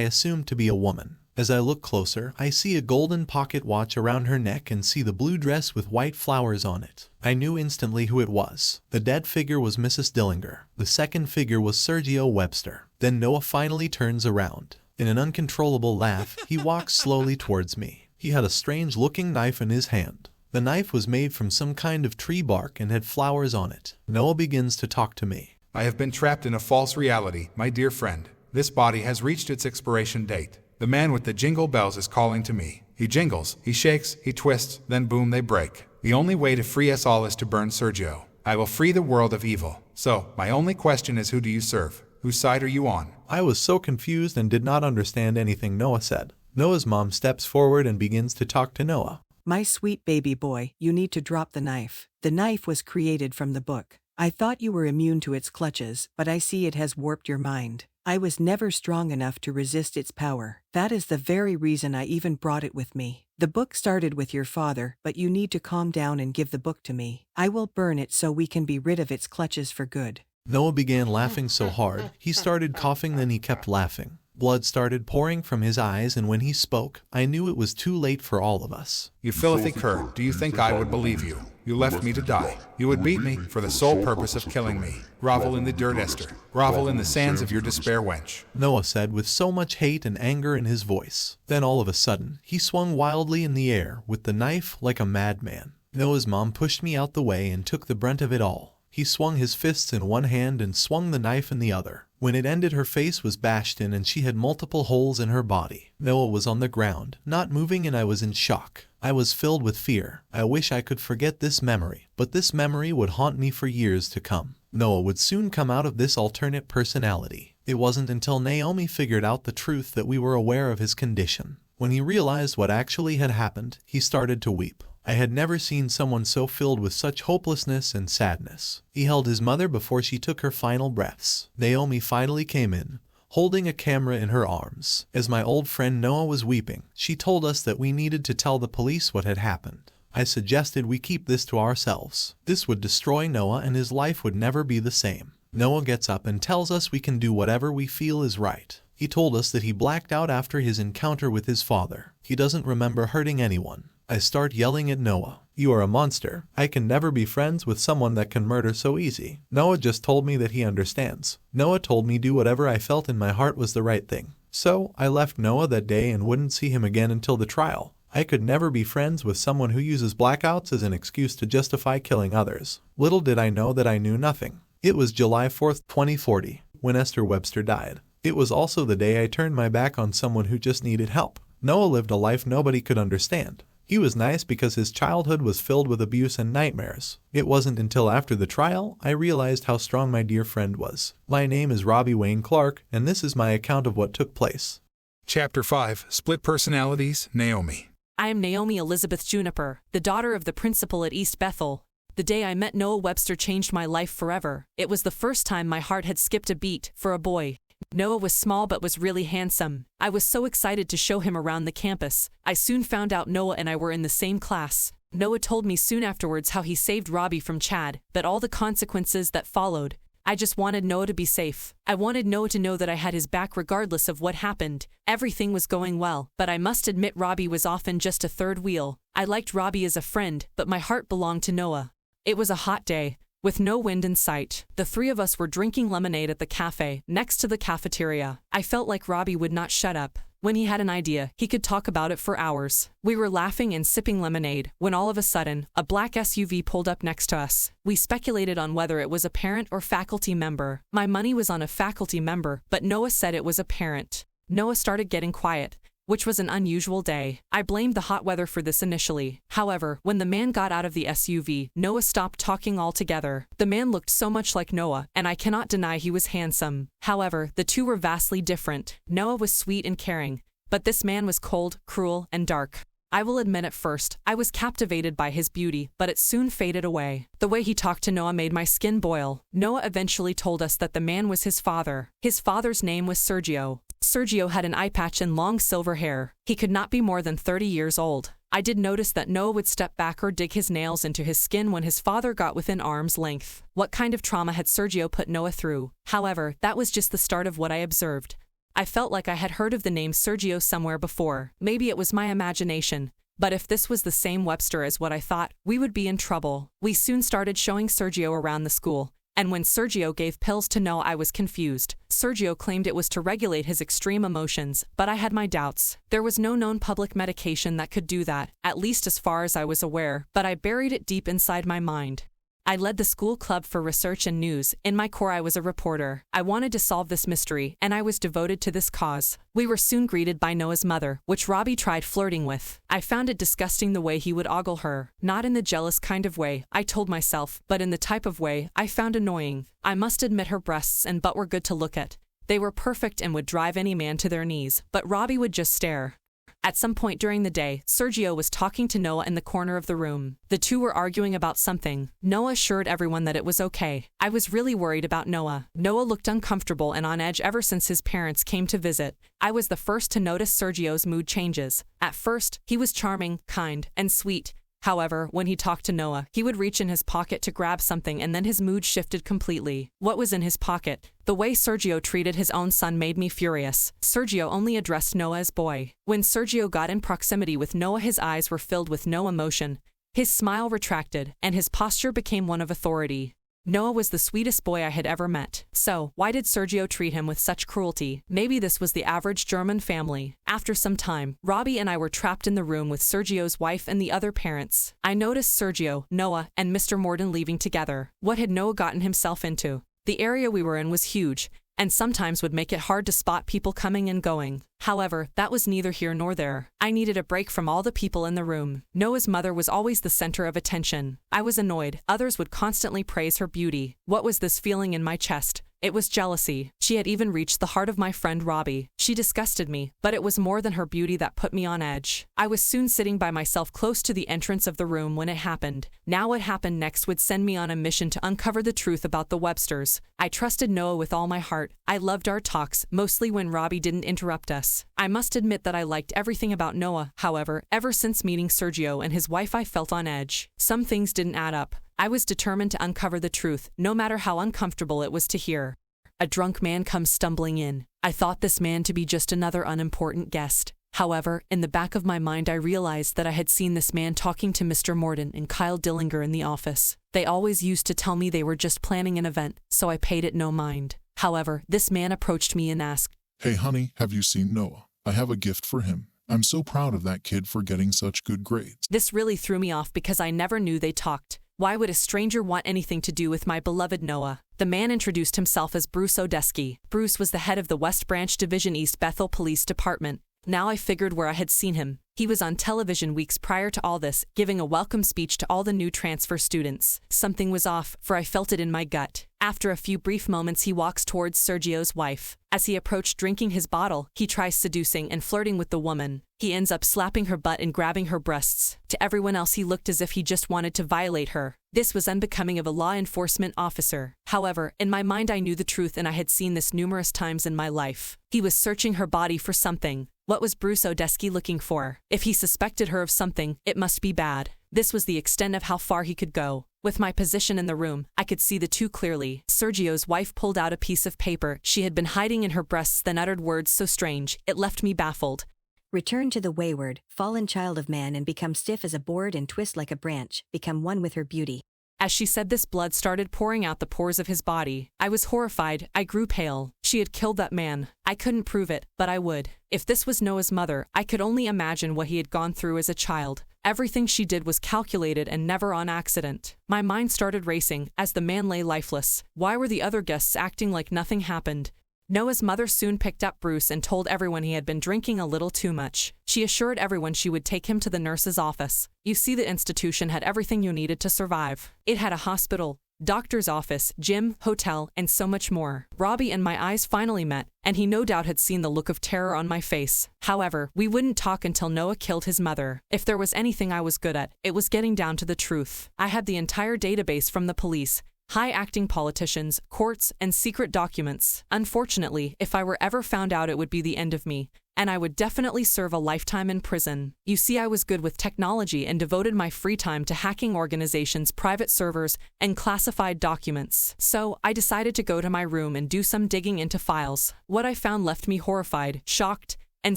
assumed to be a woman. As I look closer, I see a golden pocket watch around her neck and see the blue dress with white flowers on it. I knew instantly who it was. The dead figure was Mrs. Dillinger. The second figure was Sergio Webster. Then Noah finally turns around. In an uncontrollable laugh, he walks slowly towards me. He had a strange-looking knife in his hand. The knife was made from some kind of tree bark and had flowers on it. Noah begins to talk to me. I have been trapped in a false reality, my dear friend. This body has reached its expiration date. The man with the jingle bells is calling to me. He jingles, he shakes, he twists, then boom, they break. The only way to free us all is to burn Sergio. I will free the world of evil. So, my only question is, who do you serve? Whose side are you on? I was so confused and did not understand anything Noah said. Noah's mom steps forward and begins to talk to Noah. My sweet baby boy, you need to drop the knife. The knife was created from the book. I thought you were immune to its clutches, but I see it has warped your mind. I was never strong enough to resist its power. That is the very reason I even brought it with me. The book started with your father, but you need to calm down and give the book to me. I will burn it so we can be rid of its clutches for good. Noah began laughing so hard, he started coughing, then he kept laughing. Blood started pouring from his eyes, and when he spoke, I knew it was too late for all of us. You filthy cur, do you think I would believe you? You left me to die. You would beat me for the sole purpose of killing me. Grovel in the dirt, Esther. Grovel in the sands of your despair, wench. Noah said with so much hate and anger in his voice. Then all of a sudden, he swung wildly in the air with the knife like a madman. Noah's mom pushed me out the way and took the brunt of it all. He swung his fists in one hand and swung the knife in the other. When it ended, her face was bashed in and she had multiple holes in her body. Noah was on the ground, not moving, and I was in shock. I was filled with fear. I wish I could forget this memory, but this memory would haunt me for years to come. Noah would soon come out of this alternate personality. It wasn't until Naomi figured out the truth that we were aware of his condition. When he realized what actually had happened, he started to weep. I had never seen someone so filled with such hopelessness and sadness. He held his mother before she took her final breaths. Naomi finally came in, holding a camera in her arms. As my old friend Noah was weeping, she told us that we needed to tell the police what had happened. I suggested we keep this to ourselves. This would destroy Noah and his life would never be the same. Noah gets up and tells us we can do whatever we feel is right. He told us that he blacked out after his encounter with his father. He doesn't remember hurting anyone. I start yelling at Noah. You are a monster. I can never be friends with someone that can murder so easy. Noah just told me that he understands. Noah told me do whatever I felt in my heart was the right thing. So, I left Noah that day and wouldn't see him again until the trial. I could never be friends with someone who uses blackouts as an excuse to justify killing others. Little did I know that I knew nothing. It was July 4th, 2040, when Esther Webster died. It was also the day I turned my back on someone who just needed help. Noah lived a life nobody could understand. He was nice because his childhood was filled with abuse and nightmares. It wasn't until after the trial I realized how strong my dear friend was. My name is Robbie Wayne Clarke, and this is my account of what took place. Chapter 5, Split Personalities, Naomi. I am Naomi Elizabeth Juniper, the daughter of the principal at East Bethel. The day I met Noah Webster changed my life forever. It was the first time my heart had skipped a beat for a boy. Noah was small but was really handsome. I was so excited to show him around the campus. I soon found out Noah and I were in the same class. Noah told me soon afterwards how he saved Robbie from Chad, but all the consequences that followed. I just wanted Noah to be safe. I wanted Noah to know that I had his back regardless of what happened. Everything was going well, but I must admit Robbie was often just a third wheel. I liked Robbie as a friend, but my heart belonged to Noah. It was a hot day, with no wind in sight. The three of us were drinking lemonade at the cafe, next to the cafeteria. I felt like Robbie would not shut up. When he had an idea, he could talk about it for hours. We were laughing and sipping lemonade, when all of a sudden, a black SUV pulled up next to us. We speculated on whether it was a parent or faculty member. My money was on a faculty member, but Noah said it was a parent. Noah started getting quiet, which was an unusual day. I blamed the hot weather for this initially. However, when the man got out of the SUV, Noah stopped talking altogether. The man looked so much like Noah, and I cannot deny he was handsome. However, the two were vastly different. Noah was sweet and caring, but this man was cold, cruel, and dark. I will admit at first, I was captivated by his beauty, but it soon faded away. The way he talked to Noah made my skin boil. Noah eventually told us that the man was his father. His father's name was Sergio. Sergio had an eye patch and long silver hair. He could not be more than 30 years old. I did notice that Noah would step back or dig his nails into his skin when his father got within arm's length. What kind of trauma had Sergio put Noah through? However, that was just the start of what I observed. I felt like I had heard of the name Sergio somewhere before. Maybe it was my imagination. But if this was the same Webster as what I thought, we would be in trouble. We soon started showing Sergio around the school. And when Sergio gave pills to Noah, I was confused. Sergio claimed it was to regulate his extreme emotions, but I had my doubts. There was no known public medication that could do that, at least as far as I was aware, but I buried it deep inside my mind. I led the school club for research and news. In my core, I was a reporter. I wanted to solve this mystery, and I was devoted to this cause. We were soon greeted by Noah's mother, which Robbie tried flirting with. I found it disgusting the way he would ogle her. Not in the jealous kind of way, I told myself, but in the type of way I found annoying. I must admit her breasts and butt were good to look at. They were perfect and would drive any man to their knees, but Robbie would just stare. At some point during the day, Sergio was talking to Noah in the corner of the room. The two were arguing about something. Noah assured everyone that it was okay. I was really worried about Noah. Noah looked uncomfortable and on edge ever since his parents came to visit. I was the first to notice Sergio's mood changes. At first, he was charming, kind, and sweet. However, when he talked to Noah, he would reach in his pocket to grab something and then his mood shifted completely. What was in his pocket? The way Sergio treated his own son made me furious. Sergio only addressed Noah as boy. When Sergio got in proximity with Noah, his eyes were filled with no emotion. His smile retracted, and his posture became one of authority. Noah was the sweetest boy I had ever met. So, why did Sergio treat him with such cruelty? Maybe this was the average German family. After some time, Robbie and I were trapped in the room with Sergio's wife and the other parents. I noticed Sergio, Noah, and Mr. Morden leaving together. What had Noah gotten himself into? The area we were in was huge, and sometimes would make it hard to spot people coming and going. However, that was neither here nor there. I needed a break from all the people in the room. Noah's mother was always the center of attention. I was annoyed. Others would constantly praise her beauty. What was this feeling in my chest? It was jealousy. She had even reached the heart of my friend Robbie. She disgusted me, but it was more than her beauty that put me on edge. I was soon sitting by myself close to the entrance of the room when it happened. Now what happened next would send me on a mission to uncover the truth about the Websters. I trusted Noah with all my heart. I loved our talks, mostly when Robbie didn't interrupt us. I must admit that I liked everything about Noah. However, ever since meeting Sergio and his wife, I felt on edge. Some things didn't add up. I was determined to uncover the truth, no matter how uncomfortable it was to hear. A drunk man comes stumbling in. I thought this man to be just another unimportant guest. However, in the back of my mind I realized that I had seen this man talking to Mr. Morden and Kyle Dillinger in the office. They always used to tell me they were just planning an event, so I paid it no mind. However, this man approached me and asked, "Hey honey, have you seen Noah? I have a gift for him. I'm so proud of that kid for getting such good grades." This really threw me off because I never knew they talked. Why would a stranger want anything to do with my beloved Noah? The man introduced himself as Bruce Odeski. Bruce was the head of the West Branch Division East Bethel Police Department. Now I figured where I had seen him. He was on television weeks prior to all this, giving a welcome speech to all the new transfer students. Something was off, for I felt it in my gut. After a few brief moments, he walks towards Sergio's wife. As he approached drinking his bottle, he tries seducing and flirting with the woman. He ends up slapping her butt and grabbing her breasts. To everyone else, he looked as if he just wanted to violate her. This was unbecoming of a law enforcement officer. However, in my mind I knew the truth and I had seen this numerous times in my life. He was searching her body for something. What was Bruce Odeski looking for? If he suspected her of something, it must be bad. This was the extent of how far he could go. With my position in the room, I could see the two clearly. Sergio's wife pulled out a piece of paper she had been hiding in her breasts, then uttered words so strange, it left me baffled. Return to the wayward, fallen child of man and become stiff as a board and twist like a branch, become one with her beauty. As she said this, blood started pouring out the pores of his body. I was horrified. I grew pale. She had killed that man. I couldn't prove it, but I would. If this was Noah's mother, I could only imagine what he had gone through as a child. Everything she did was calculated and never on accident. My mind started racing as the man lay lifeless. Why were the other guests acting like nothing happened? Noah's mother soon picked up Bruce and told everyone he had been drinking a little too much. She assured everyone she would take him to the nurse's office. You see, the institution had everything you needed to survive. It had a hospital, doctor's office, gym, hotel, and so much more. Robbie and my eyes finally met, and he no doubt had seen the look of terror on my face. However, we wouldn't talk until Noah killed his mother. If there was anything I was good at, it was getting down to the truth. I had the entire database from the police, high-acting politicians, courts, and secret documents. Unfortunately, if I were ever found out, it would be the end of me, and I would definitely serve a lifetime in prison. You see, I was good with technology and devoted my free time to hacking organizations' private servers and classified documents. So, I decided to go to my room and do some digging into files. What I found left me horrified, shocked, and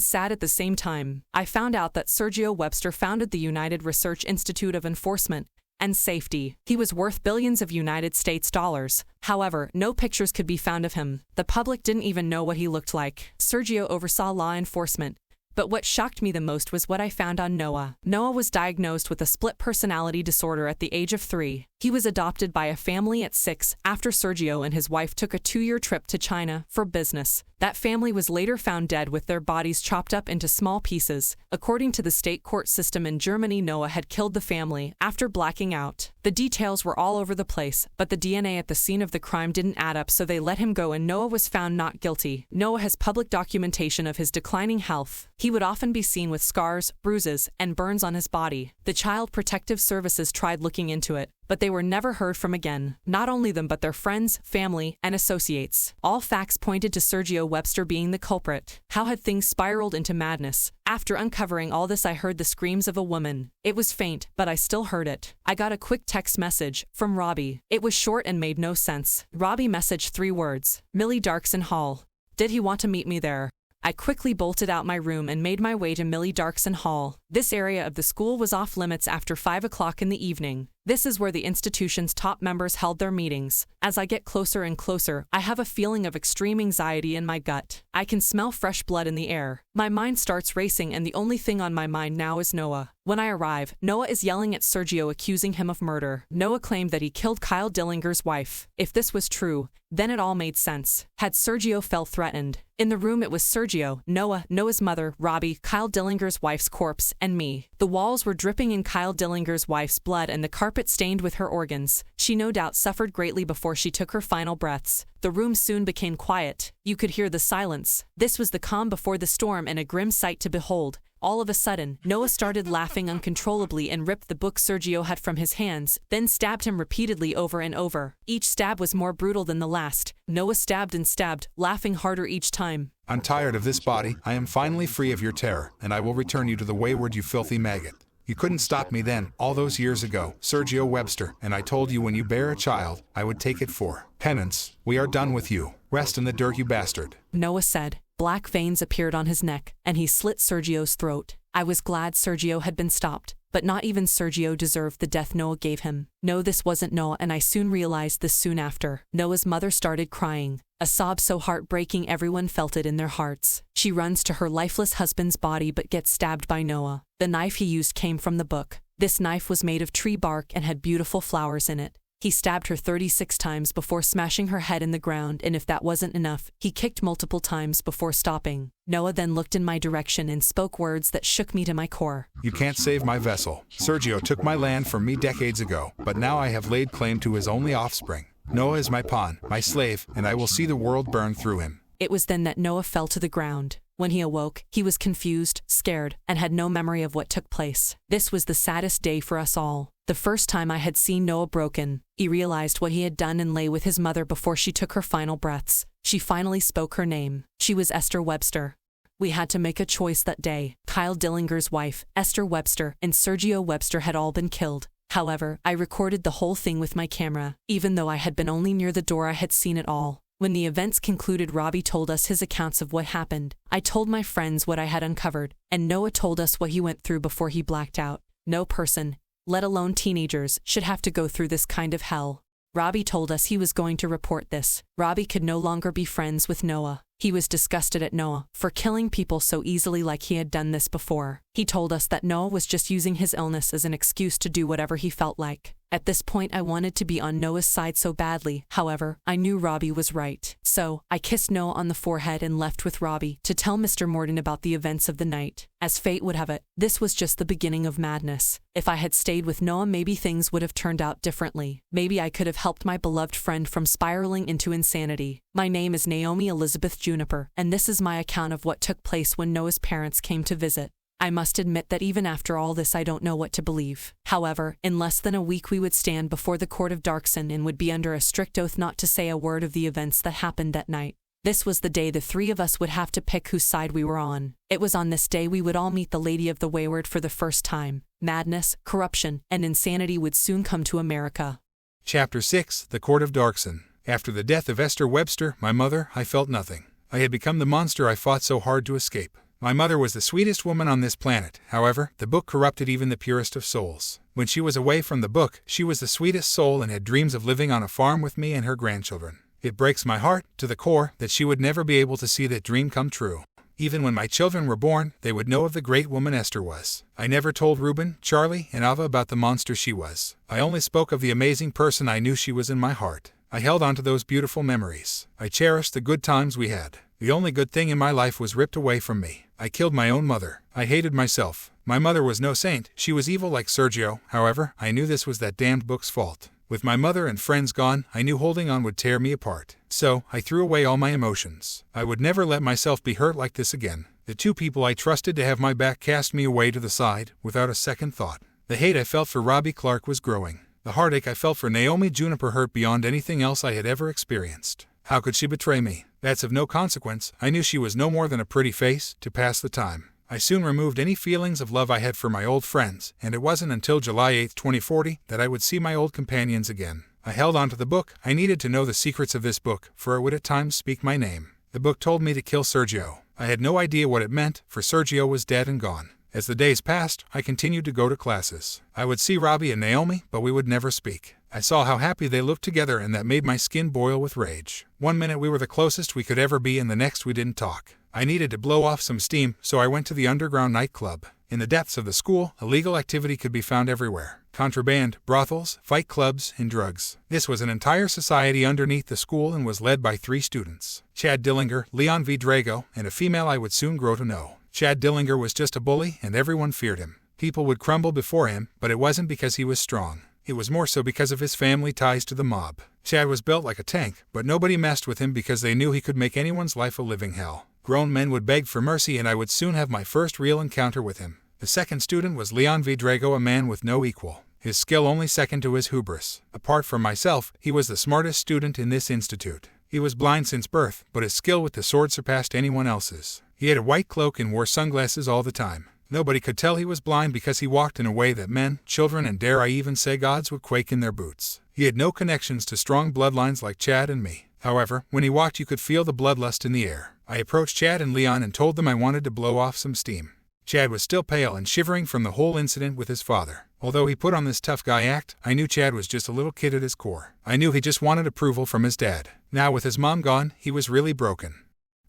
sad at the same time. I found out that Sergio Webster founded the United Research Institute of Enforcement and Safety. He was worth billions of United States dollars. However, no pictures could be found of him. The public didn't even know what he looked like. Sergio oversaw law enforcement. But what shocked me the most was what I found on Noah. Noah was diagnosed with a split personality disorder at the age of 3. He was adopted by a family at 6 after Sergio and his wife took a 2-year trip to China for business. That family was later found dead with their bodies chopped up into small pieces. According to the state court system in Germany, Noah had killed the family after blacking out. The details were all over the place, but the DNA at the scene of the crime didn't add up, so they let him go and Noah was found not guilty. Noah has public documentation of his declining health. He would often be seen with scars, bruises, and burns on his body. The Child Protective Services tried looking into it, but they were never heard from again. Not only them, but their friends, family, and associates. All facts pointed to Sergio Webster being the culprit. How had things spiraled into madness? After uncovering all this, I heard the screams of a woman. It was faint, but I still heard it. I got a quick text message from Robbie. It was short and made no sense. Robbie messaged 3 words. Millie Darkson Hall. Did he want to meet me there? I quickly bolted out my room and made my way to Millie Darkson Hall. This area of the school was off limits after 5 o'clock in the evening. This is where the institution's top members held their meetings. As I get closer and closer, I have a feeling of extreme anxiety in my gut. I can smell fresh blood in the air. My mind starts racing and the only thing on my mind now is Noah. When I arrive, Noah is yelling at Sergio, accusing him of murder. Noah claimed that he killed Kyle Dillinger's wife. If this was true, then it all made sense. Had Sergio felt threatened? In the room it was Sergio, Noah, Noah's mother, Robbie, Kyle Dillinger's wife's corpse, and me. The walls were dripping in Kyle Dillinger's wife's blood and the carpet stained with her organs. She no doubt suffered greatly before she took her final breaths. The room soon became quiet. You could hear the silence. This was the calm before the storm and a grim sight to behold. All of a sudden, Noah started laughing uncontrollably and ripped the book Sergio had from his hands, then stabbed him repeatedly over and over. Each stab was more brutal than the last. Noah stabbed and stabbed, laughing harder each time. I'm tired of this body. I am finally free of your terror, and I will return you to the Wayward, you filthy maggot. You couldn't stop me then, all those years ago, Sergio Webster, and I told you when you bear a child, I would take it for penance. We are done with you. Rest in the dirt, you bastard. Noah said. Black veins appeared on his neck, and he slit Sergio's throat. I was glad Sergio had been stopped, but not even Sergio deserved the death Noah gave him. No, this wasn't Noah, and I soon realized this soon after. Noah's mother started crying. A sob so heartbreaking everyone felt it in their hearts. She runs to her lifeless husband's body but gets stabbed by Noah. The knife he used came from the book. This knife was made of tree bark and had beautiful flowers in it. He stabbed her 36 times before smashing her head in the ground, and if that wasn't enough, he kicked multiple times before stopping. Noah then looked in my direction and spoke words that shook me to my core. You can't save my vessel. Sergio took my land from me decades ago, but now I have laid claim to his only offspring. Noah is my pawn, my slave, and I will see the world burn through him. It was then that Noah fell to the ground. When he awoke, he was confused, scared, and had no memory of what took place. This was the saddest day for us all. The first time I had seen Noah broken, he realized what he had done and lay with his mother before she took her final breaths. She finally spoke her name. She was Esther Webster. We had to make a choice that day. Kyle Dillinger's wife, Esther Webster, and Sergio Webster had all been killed. However, I recorded the whole thing with my camera. Even though I had been only near the door, I had seen it all. When the events concluded, Robbie told us his accounts of what happened. I told my friends what I had uncovered, and Noah told us what he went through before he blacked out. No person, let alone teenagers, should have to go through this kind of hell. Robbie told us he was going to report this. Robbie could no longer be friends with Noah. He was disgusted at Noah for killing people so easily like he had done this before. He told us that Noah was just using his illness as an excuse to do whatever he felt like. At this point, I wanted to be on Noah's side so badly. However, I knew Robbie was right. So, I kissed Noah on the forehead and left with Robbie to tell Mr. Morton about the events of the night. As fate would have it, this was just the beginning of madness. If I had stayed with Noah, maybe things would have turned out differently. Maybe I could have helped my beloved friend from spiraling into insanity. My name is Naomi Elizabeth Juniper, and this is my account of what took place when Noah's parents came to visit. I must admit that even after all this I don't know what to believe. However, in less than a week we would stand before the court of Darkson and would be under a strict oath not to say a word of the events that happened that night. This was the day the three of us would have to pick whose side we were on. It was on this day we would all meet the Lady of the Wayward for the first time. Madness, corruption, and insanity would soon come to America. Chapter 6: The Court of Darkson. After the death of Esther Webster, my mother, I felt nothing. I had become the monster I fought so hard to escape. My mother was the sweetest woman on this planet. However, the book corrupted even the purest of souls. When she was away from the book, she was the sweetest soul and had dreams of living on a farm with me and her grandchildren. It breaks my heart, to the core, that she would never be able to see that dream come true. Even when my children were born, they would know of the great woman Esther was. I never told Reuben, Charlie, and Ava about the monster she was. I only spoke of the amazing person I knew she was in my heart. I held on to those beautiful memories. I cherished the good times we had. The only good thing in my life was ripped away from me. I killed my own mother. I hated myself. My mother was no saint. She was evil like Sergio. However, I knew this was that damned book's fault. With my mother and friends gone, I knew holding on would tear me apart. So, I threw away all my emotions. I would never let myself be hurt like this again. The two people I trusted to have my back cast me away to the side, without a second thought. The hate I felt for Robbie Clarke was growing. The heartache I felt for Naomi Juniper hurt beyond anything else I had ever experienced. How could she betray me? That's of no consequence. I knew she was no more than a pretty face, to pass the time. I soon removed any feelings of love I had for my old friends, and it wasn't until July 8, 2040, that I would see my old companions again. I held on to the book. I needed to know the secrets of this book, for it would at times speak my name. The book told me to kill Sergio. I had no idea what it meant, for Sergio was dead and gone. As the days passed, I continued to go to classes. I would see Robbie and Naomi, but we would never speak. I saw how happy they looked together, and that made my skin boil with rage. One minute we were the closest we could ever be, and the next we didn't talk. I needed to blow off some steam, so I went to the underground nightclub. In the depths of the school, illegal activity could be found everywhere. Contraband, brothels, fight clubs, and drugs. This was an entire society underneath the school and was led by 3 students: Chad Dillinger, Leon V. Drago, and a female I would soon grow to know. Chad Dillinger was just a bully, and everyone feared him. People would crumble before him, but it wasn't because he was strong. It was more so because of his family ties to the mob. Chad was built like a tank, but nobody messed with him because they knew he could make anyone's life a living hell. Grown men would beg for mercy, and I would soon have my first real encounter with him. The second student was Leon V. Drago, a man with no equal. His skill only second to his hubris. Apart from myself, he was the smartest student in this institute. He was blind since birth, but his skill with the sword surpassed anyone else's. He had a white cloak and wore sunglasses all the time. Nobody could tell he was blind because he walked in a way that men, children, and dare I even say gods would quake in their boots. He had no connections to strong bloodlines like Chad and me. However, when he walked you could feel the bloodlust in the air. I approached Chad and Leon and told them I wanted to blow off some steam. Chad was still pale and shivering from the whole incident with his father. Although he put on this tough guy act, I knew Chad was just a little kid at his core. I knew he just wanted approval from his dad. Now with his mom gone, he was really broken.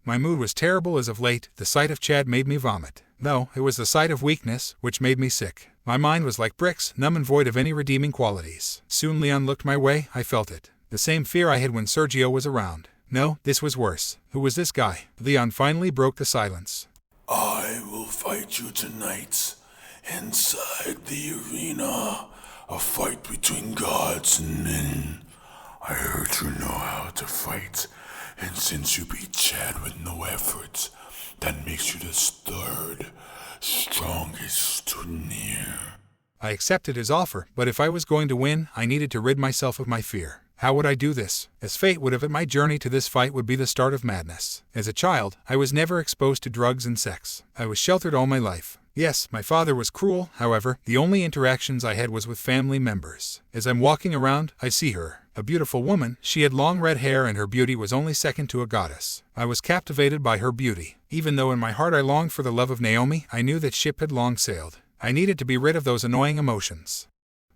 My mood was terrible as of late. The sight of Chad made me vomit. No, it was the sight of weakness, which made me sick. My mind was like bricks, numb and void of any redeeming qualities. Soon Leon looked my way. I felt it. The same fear I had when Sergio was around. No, this was worse. Who was this guy? Leon finally broke the silence. I will fight you tonight, inside the arena. A fight between gods and men. I heard you know how to fight, and since you beat Chad with no effort, that makes you the third strongest student here. I accepted his offer, but if I was going to win, I needed to rid myself of my fear. How would I do this? As fate would have it, my journey to this fight would be the start of madness. As a child, I was never exposed to drugs and sex. I was sheltered all my life. Yes, my father was cruel. However, the only interactions I had was with family members. As I'm walking around, I see her. A beautiful woman. She had long red hair and her beauty was only second to a goddess. I was captivated by her beauty. Even though in my heart I longed for the love of Naomi, I knew that ship had long sailed. I needed to be rid of those annoying emotions.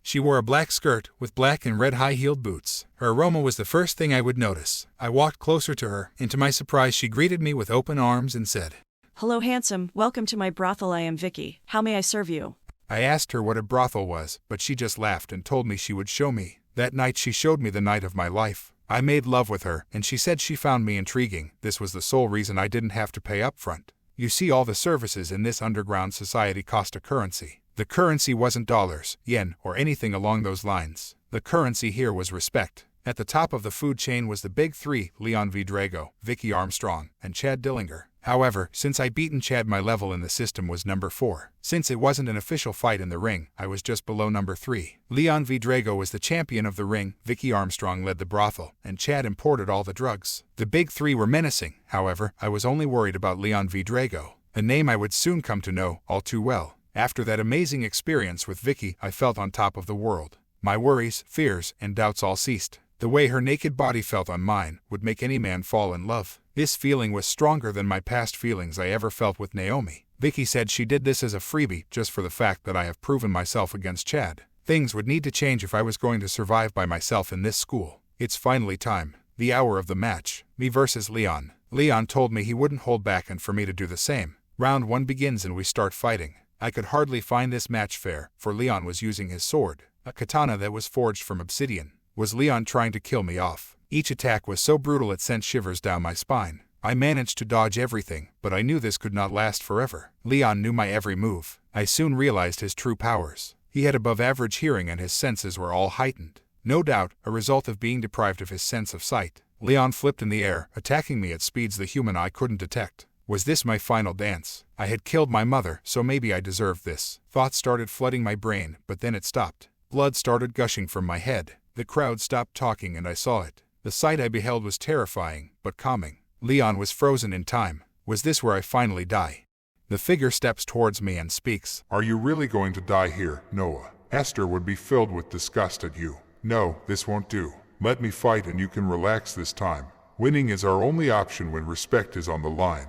She wore a black skirt with black and red high-heeled boots. Her aroma was the first thing I would notice. I walked closer to her, and to my surprise she greeted me with open arms and said, "Hello, handsome. Welcome to my brothel. I am Vicky. How may I serve you?" I asked her what a brothel was, but she just laughed and told me she would show me. That night she showed me the night of my life. I made love with her, and she said she found me intriguing. This was the sole reason I didn't have to pay up front. You see, all the services in this underground society cost a currency. The currency wasn't dollars, yen, or anything along those lines. The currency here was respect. At the top of the food chain was the big three, Leon V. Drago, Vicky Armstrong, and Chad Dillinger. However, since I beaten Chad, my level in the system was number 4. Since it wasn't an official fight in the ring, I was just below number 3. Leon V. Drago was the champion of the ring, Vicky Armstrong led the brothel, and Chad imported all the drugs. The big three were menacing. However, I was only worried about Leon V. Drago, a name I would soon come to know all too well. After that amazing experience with Vicky, I felt on top of the world. My worries, fears, and doubts all ceased. The way her naked body felt on mine would make any man fall in love. This feeling was stronger than my past feelings I ever felt with Naomi. Vicky said she did this as a freebie just for the fact that I have proven myself against Chad. Things would need to change if I was going to survive by myself in this school. It's finally time. The hour of the match. Me versus Leon. Leon told me he wouldn't hold back and for me to do the same. Round 1 begins and we start fighting. I could hardly find this match fair, for Leon was using his sword, a katana that was forged from obsidian. Was Leon trying to kill me off? Each attack was so brutal it sent shivers down my spine. I managed to dodge everything, but I knew this could not last forever. Leon knew my every move. I soon realized his true powers. He had above average hearing and his senses were all heightened. No doubt, a result of being deprived of his sense of sight. Leon flipped in the air, attacking me at speeds the human eye couldn't detect. Was this my final dance? I had killed my mother, so maybe I deserved this. Thoughts started flooding my brain, but then it stopped. Blood started gushing from my head. The crowd stopped talking and I saw it. The sight I beheld was terrifying, but calming. Leon was frozen in time. Was this where I finally die? The figure steps towards me and speaks. Are you really going to die here, Noah? Esther would be filled with disgust at you. No, this won't do. Let me fight and you can relax this time. Winning is our only option when respect is on the line.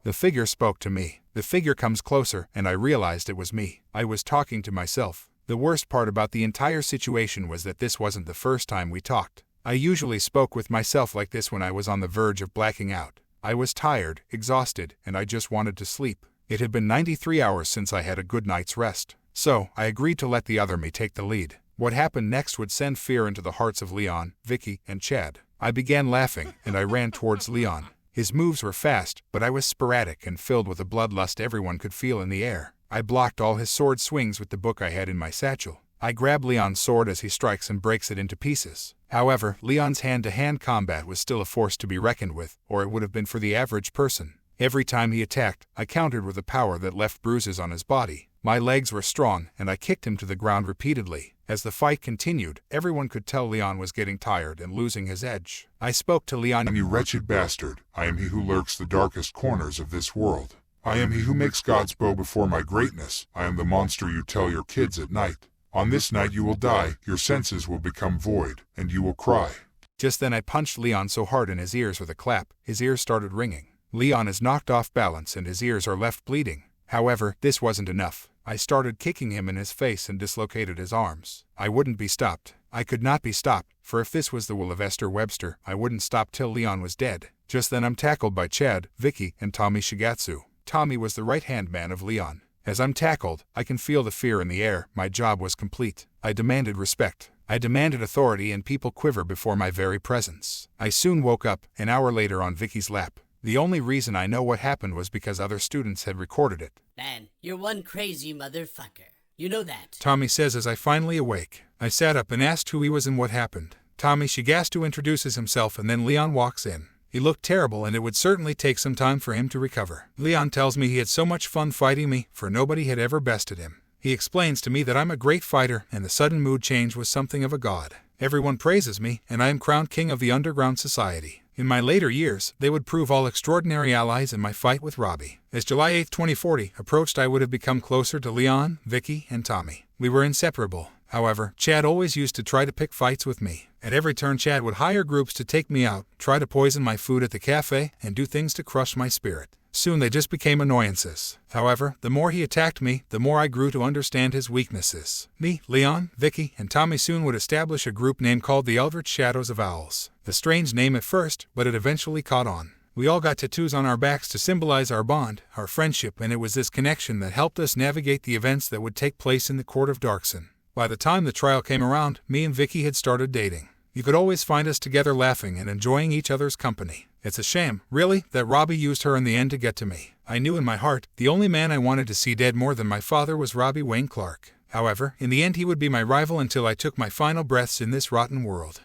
The figure spoke to me. The figure comes closer and I realized it was me. I was talking to myself. The worst part about the entire situation was that this wasn't the first time we talked. I usually spoke with myself like this when I was on the verge of blacking out. I was tired, exhausted, and I just wanted to sleep. It had been 93 hours since I had a good night's rest. So, I agreed to let the other me take the lead. What happened next would send fear into the hearts of Leon, Vicky, and Chad. I began laughing, and I ran towards Leon. His moves were fast, but I was sporadic and filled with a bloodlust everyone could feel in the air. I blocked all his sword swings with the book I had in my satchel. I grab Leon's sword as he strikes and breaks it into pieces. However, Leon's hand-to-hand combat was still a force to be reckoned with, or it would have been for the average person. Every time he attacked, I countered with a power that left bruises on his body. My legs were strong, and I kicked him to the ground repeatedly. As the fight continued, everyone could tell Leon was getting tired and losing his edge. I spoke to Leon. You wretched bastard, I am he who lurks the darkest corners of this world. I am he who makes gods bow before my greatness. I am the monster you tell your kids at night. On this night you will die, your senses will become void, and you will cry. Just then I punched Leon so hard in his ears with a clap, his ears started ringing. Leon is knocked off balance and his ears are left bleeding. However, this wasn't enough. I started kicking him in his face and dislocated his arms. I wouldn't be stopped. I could not be stopped, for if this was the will of Esther Webster, I wouldn't stop till Leon was dead. Just then I'm tackled by Chad, Vicky, and Tommy Shigatsu. Tommy was the right-hand man of Leon. As I'm tackled, I can feel the fear in the air. My job was complete. I demanded respect. I demanded authority and people quiver before my very presence. I soon woke up, an hour later on Vicky's lap. The only reason I know what happened was because other students had recorded it. Man, you're one crazy motherfucker. You know that. Tommy says as I finally awake. I sat up and asked who he was and what happened. Tommy Shigatsu introduces himself and then Leon walks in. He looked terrible and it would certainly take some time for him to recover. Leon tells me he had so much fun fighting me, for nobody had ever bested him. He explains to me that I'm a great fighter and the sudden mood change was something of a god. Everyone praises me and I am crowned king of the underground society. In my later years, they would prove all extraordinary allies in my fight with Robbie. As July 8, 2040 approached, I would have become closer to Leon, Vicky, and Tommy. We were inseparable. However, Chad always used to try to pick fights with me. At every turn Chad would hire groups to take me out, try to poison my food at the cafe, and do things to crush my spirit. Soon they just became annoyances. However, the more he attacked me, the more I grew to understand his weaknesses. Me, Leon, Vicky, and Tommy soon would establish a group name called the Eldritch Shadows of Owls. A strange name at first, but it eventually caught on. We all got tattoos on our backs to symbolize our bond, our friendship, and it was this connection that helped us navigate the events that would take place in the court of Darkson. By the time the trial came around, me and Vicky had started dating. You could always find us together laughing and enjoying each other's company. It's a shame, really, that Robbie used her in the end to get to me. I knew in my heart, the only man I wanted to see dead more than my father was Robbie Wayne Clarke. However, in the end he would be my rival until I took my final breaths in this rotten world.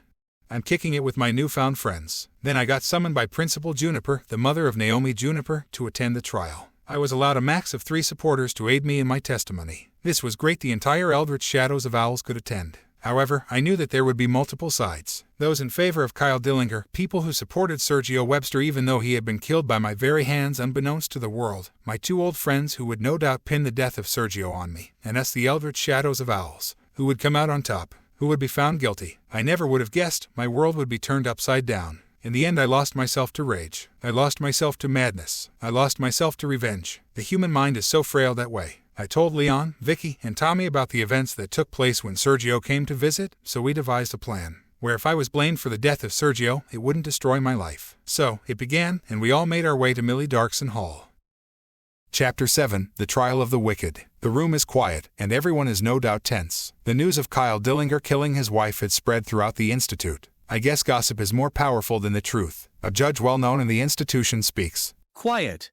I'm kicking it with my newfound friends. Then I got summoned by Principal Juniper, the mother of Naomi Juniper, to attend the trial. I was allowed a max of 3 supporters to aid me in my testimony. This was great. The entire Eldritch Shadows of Owls could attend. However, I knew that there would be multiple sides. Those in favor of Kyle Dillinger, people who supported Sergio Webster even though he had been killed by my very hands unbeknownst to the world, my 2 old friends who would no doubt pin the death of Sergio on me, and us the Eldritch Shadows of Owls, who would come out on top, who would be found guilty. I never would have guessed my world would be turned upside down. In the end, I lost myself to rage. I lost myself to madness. I lost myself to revenge. The human mind is so frail that way. I told Leon, Vicky, and Tommy about the events that took place when Sergio came to visit, so we devised a plan, where if I was blamed for the death of Sergio, it wouldn't destroy my life. So, it began, and we all made our way to Millie Darkson Hall. Chapter 7, The Trial of the Wicked. The room is quiet, and everyone is no doubt tense. The news of Kyle Dillinger killing his wife had spread throughout the institute. I guess gossip is more powerful than the truth. A judge well known in the institution speaks. Quiet.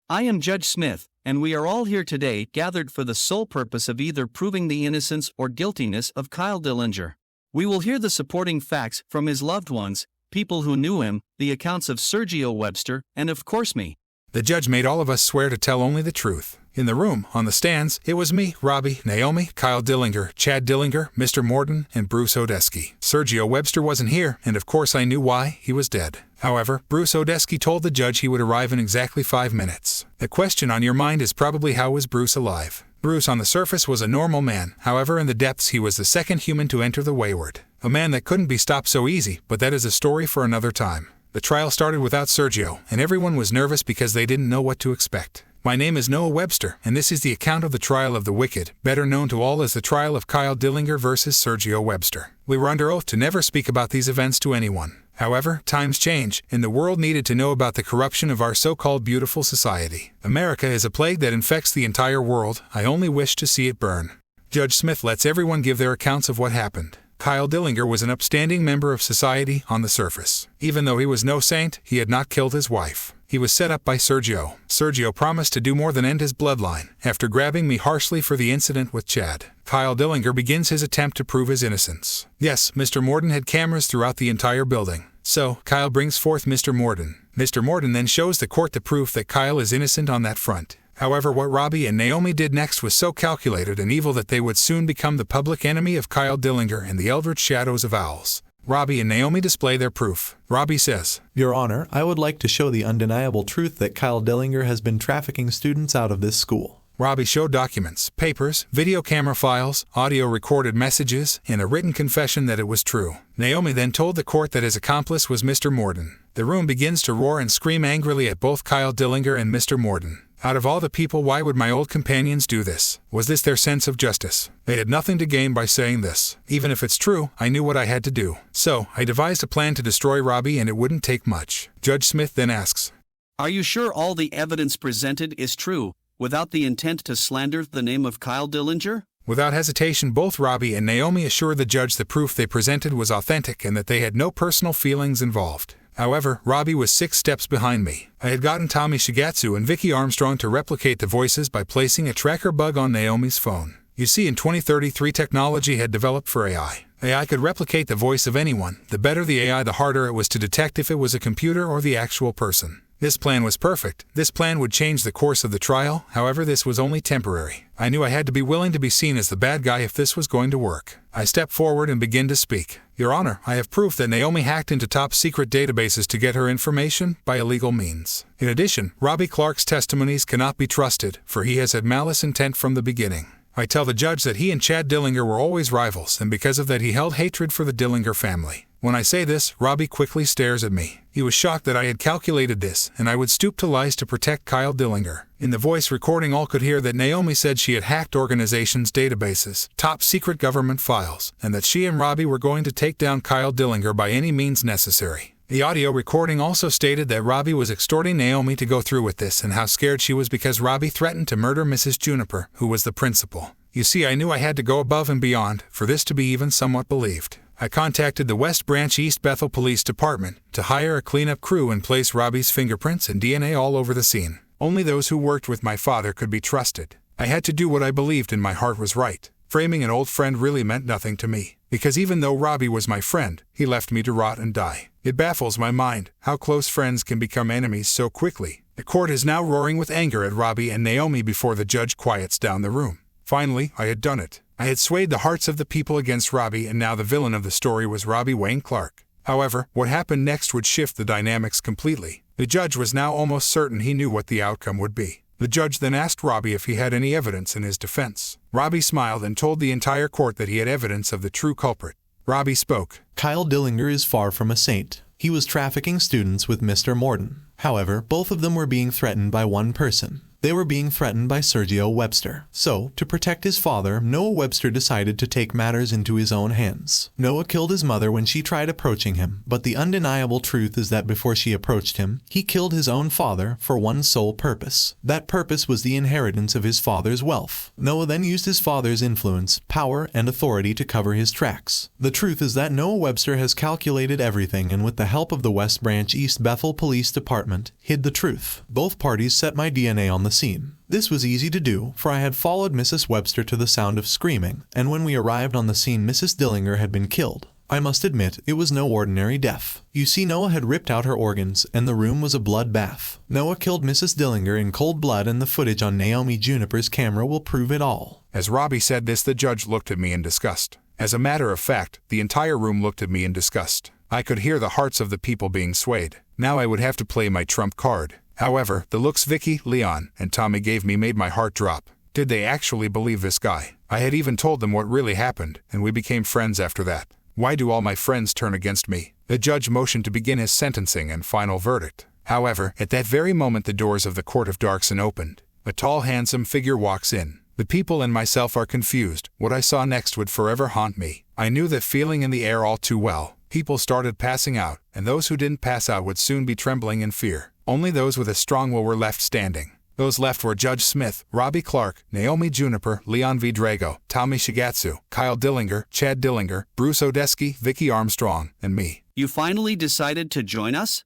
I am Judge Smith, and we are all here today gathered for the sole purpose of either proving the innocence or guiltiness of Kyle Dillinger. We will hear the supporting facts from his loved ones, people who knew him, the accounts of Sergio Webster, and of course me. The judge made all of us swear to tell only the truth. In the room, on the stands, it was me, Robbie, Naomi, Kyle Dillinger, Chad Dillinger, Mr. Morton, and Bruce Odesky. Sergio Webster wasn't here, and of course I knew why. He was dead. However, Bruce Odesky told the judge he would arrive in exactly 5 minutes. The question on your mind is probably how was Bruce alive? Bruce on the surface was a normal man. However, in the depths he was the second human to enter the Wayward. A man that couldn't be stopped so easy, but that is a story for another time. The trial started without Sergio, and everyone was nervous because they didn't know what to expect. My name is Noah Webster, and this is the account of the trial of the wicked, better known to all as the trial of Kyle Dillinger versus Sergio Webster. We were under oath to never speak about these events to anyone. However, times change, and the world needed to know about the corruption of our so-called beautiful society. America is a plague that infects the entire world. I only wish to see it burn. Judge Smith lets everyone give their accounts of what happened. Kyle Dillinger was an upstanding member of society on the surface. Even though he was no saint, he had not killed his wife. He was set up by Sergio. Sergio promised to do more than end his bloodline. After grabbing me harshly for the incident with Chad, Kyle Dillinger begins his attempt to prove his innocence. Yes, Mr. Morton had cameras throughout the entire building. So, Kyle brings forth Mr. Morton. Mr. Morton then shows the court the proof that Kyle is innocent on that front. However, what Robbie and Naomi did next was so calculated and evil that they would soon become the public enemy of Kyle Dillinger and the Eldritch Shadows of Owls. Robbie and Naomi display their proof. Robbie says, Your Honor, I would like to show the undeniable truth that Kyle Dillinger has been trafficking students out of this school. Robbie showed documents, papers, video camera files, audio recorded messages, and a written confession that it was true. Naomi then told the court that his accomplice was Mr. Morton. The room begins to roar and scream angrily at both Kyle Dillinger and Mr. Morton. Out of all the people, why would my old companions do this? Was this their sense of justice? They had nothing to gain by saying this. Even if it's true, I knew what I had to do. So, I devised a plan to destroy Robbie, and it wouldn't take much. Judge Smith then asks, Are you sure all the evidence presented is true, without the intent to slander the name of Kyle Dillinger? Without hesitation, both Robbie and Naomi assured the judge the proof they presented was authentic and that they had no personal feelings involved. However, Robbie was 6 steps behind me. I had gotten Tommy Shigatsu and Vicky Armstrong to replicate the voices by placing a tracker bug on Naomi's phone. You see, in 2033 technology had developed for AI. AI could replicate the voice of anyone. The better the AI, the harder it was to detect if it was a computer or the actual person. This plan was perfect. This plan would change the course of the trial. However, this was only temporary. I knew I had to be willing to be seen as the bad guy if this was going to work. I stepped forward and began to speak. Your Honor, I have proof that Naomi hacked into top-secret databases to get her information by illegal means. In addition, Robbie Clarke's testimonies cannot be trusted, for he has had malice intent from the beginning. I tell the judge that he and Chad Dillinger were always rivals, and because of that he held hatred for the Dillinger family. When I say this, Robbie quickly stares at me. He was shocked that I had calculated this, and I would stoop to lies to protect Kyle Dillinger. In the voice recording, all could hear that Naomi said she had hacked organizations' databases, top-secret government files, and that she and Robbie were going to take down Kyle Dillinger by any means necessary. The audio recording also stated that Robbie was extorting Naomi to go through with this and how scared she was because Robbie threatened to murder Mrs. Juniper, who was the principal. You see, I knew I had to go above and beyond for this to be even somewhat believed. I contacted the West Branch East Bethel Police Department to hire a cleanup crew and place Robbie's fingerprints and DNA all over the scene. Only those who worked with my father could be trusted. I had to do what I believed in my heart was right. Framing an old friend really meant nothing to me, because even though Robbie was my friend, he left me to rot and die. It baffles my mind how close friends can become enemies so quickly. The court is now roaring with anger at Robbie and Naomi before the judge quiets down the room. Finally, I had done it. I had swayed the hearts of the people against Robbie, and now the villain of the story was Robbie Wayne Clarke. However, what happened next would shift the dynamics completely. The judge was now almost certain he knew what the outcome would be. The judge then asked Robbie if he had any evidence in his defense. Robbie smiled and told the entire court that he had evidence of the true culprit. Robbie spoke. Kyle Dillinger is far from a saint. He was trafficking students with Mr. Morden. However, both of them were being threatened by one person. They were being threatened by Sergio Webster. So, to protect his father, Noah Webster decided to take matters into his own hands. Noah killed his mother when she tried approaching him, but the undeniable truth is that before she approached him, he killed his own father for one sole purpose. That purpose was the inheritance of his father's wealth. Noah then used his father's influence, power, and authority to cover his tracks. The truth is that Noah Webster has calculated everything, and with the help of the West Branch East Bethel Police Department, hid the truth. Both parties set my DNA on the scene. This was easy to do, for I had followed Mrs. Webster to the sound of screaming, and when we arrived on the scene, Mrs. Dillinger had been killed. I must admit, it was no ordinary death. You see, Noah had ripped out her organs, and the room was a bloodbath. Noah killed Mrs. Dillinger in cold blood, and the footage on Naomi Juniper's camera will prove it all. As Robbie said this, the judge looked at me in disgust. As a matter of fact, the entire room looked at me in disgust. I could hear the hearts of the people being swayed. Now I would have to play my trump card. However, the looks Vicky, Leon, and Tommy gave me made my heart drop. Did they actually believe this guy? I had even told them what really happened, and we became friends after that. Why do all my friends turn against me? The judge motioned to begin his sentencing and final verdict. However, at that very moment the doors of the Court of Darkson opened. A tall, handsome figure walks in. The people and myself are confused. What I saw next would forever haunt me. I knew that feeling in the air all too well. People started passing out, and those who didn't pass out would soon be trembling in fear. Only those with a strong will were left standing. Those left were Judge Smith, Robbie Clarke, Naomi Juniper, Leon V. Drago, Tommy Shigatsu, Kyle Dillinger, Chad Dillinger, Bruce Odeski, Vicky Armstrong, and me. You finally decided to join us?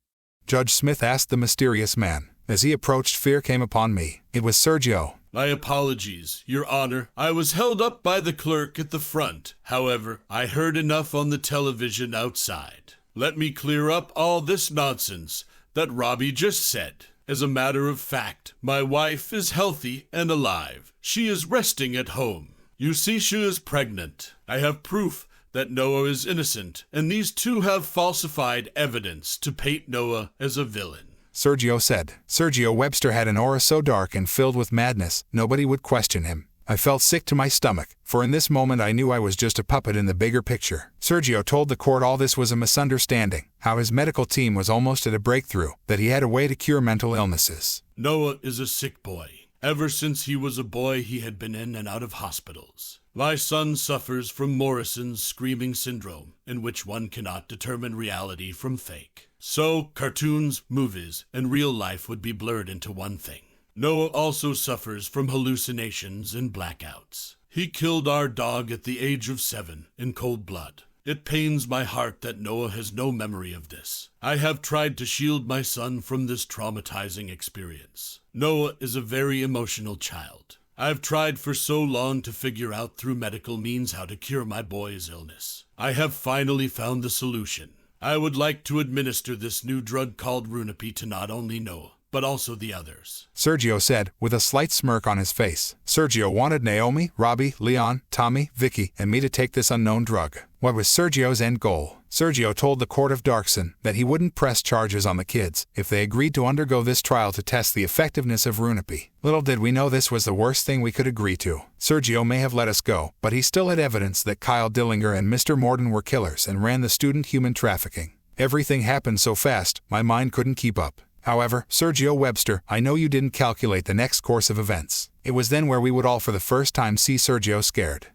Judge Smith asked the mysterious man. As he approached, fear came upon me. It was Sergio. My apologies, Your Honor. I was held up by the clerk at the front. However, I heard enough on the television outside. Let me clear up all this nonsense that Robbie just said. As a matter of fact, my wife is healthy and alive. She is resting at home. You see, she is pregnant. I have proof that Noah is innocent, and these two have falsified evidence to paint Noah as a villain. Sergio said. Sergio Webster had an aura so dark and filled with madness, nobody would question him. I felt sick to my stomach, for in this moment I knew I was just a puppet in the bigger picture. Sergio told the court all this was a misunderstanding, how his medical team was almost at a breakthrough, that he had a way to cure mental illnesses. Noah is a sick boy. Ever since he was a boy, he had been in and out of hospitals. My son suffers from Morrison's screaming syndrome, in which one cannot determine reality from fake. So, cartoons, movies, and real life would be blurred into one thing. Noah also suffers from hallucinations and blackouts. He killed our dog at the age of 7 in cold blood. It pains my heart that Noah has no memory of this. I have tried to shield my son from this traumatizing experience. Noah is a very emotional child. I've tried for so long to figure out through medical means how to cure my boy's illness. I have finally found the solution. I would like to administer this new drug called Runapee to not only Noah, but also the others. Sergio said, with a slight smirk on his face. Sergio wanted Naomi, Robbie, Leon, Tommy, Vicky, and me to take this unknown drug. What was Sergio's end goal? Sergio told the Court of Darkson that he wouldn't press charges on the kids if they agreed to undergo this trial to test the effectiveness of Runapee. Little did we know this was the worst thing we could agree to. Sergio may have let us go, but he still had evidence that Kyle Dillinger and Mr. Morden were killers and ran the student human trafficking. Everything happened so fast, my mind couldn't keep up. However, Sergio Webster, I know you didn't calculate the next course of events. It was then where we would all for the first time see Sergio scared.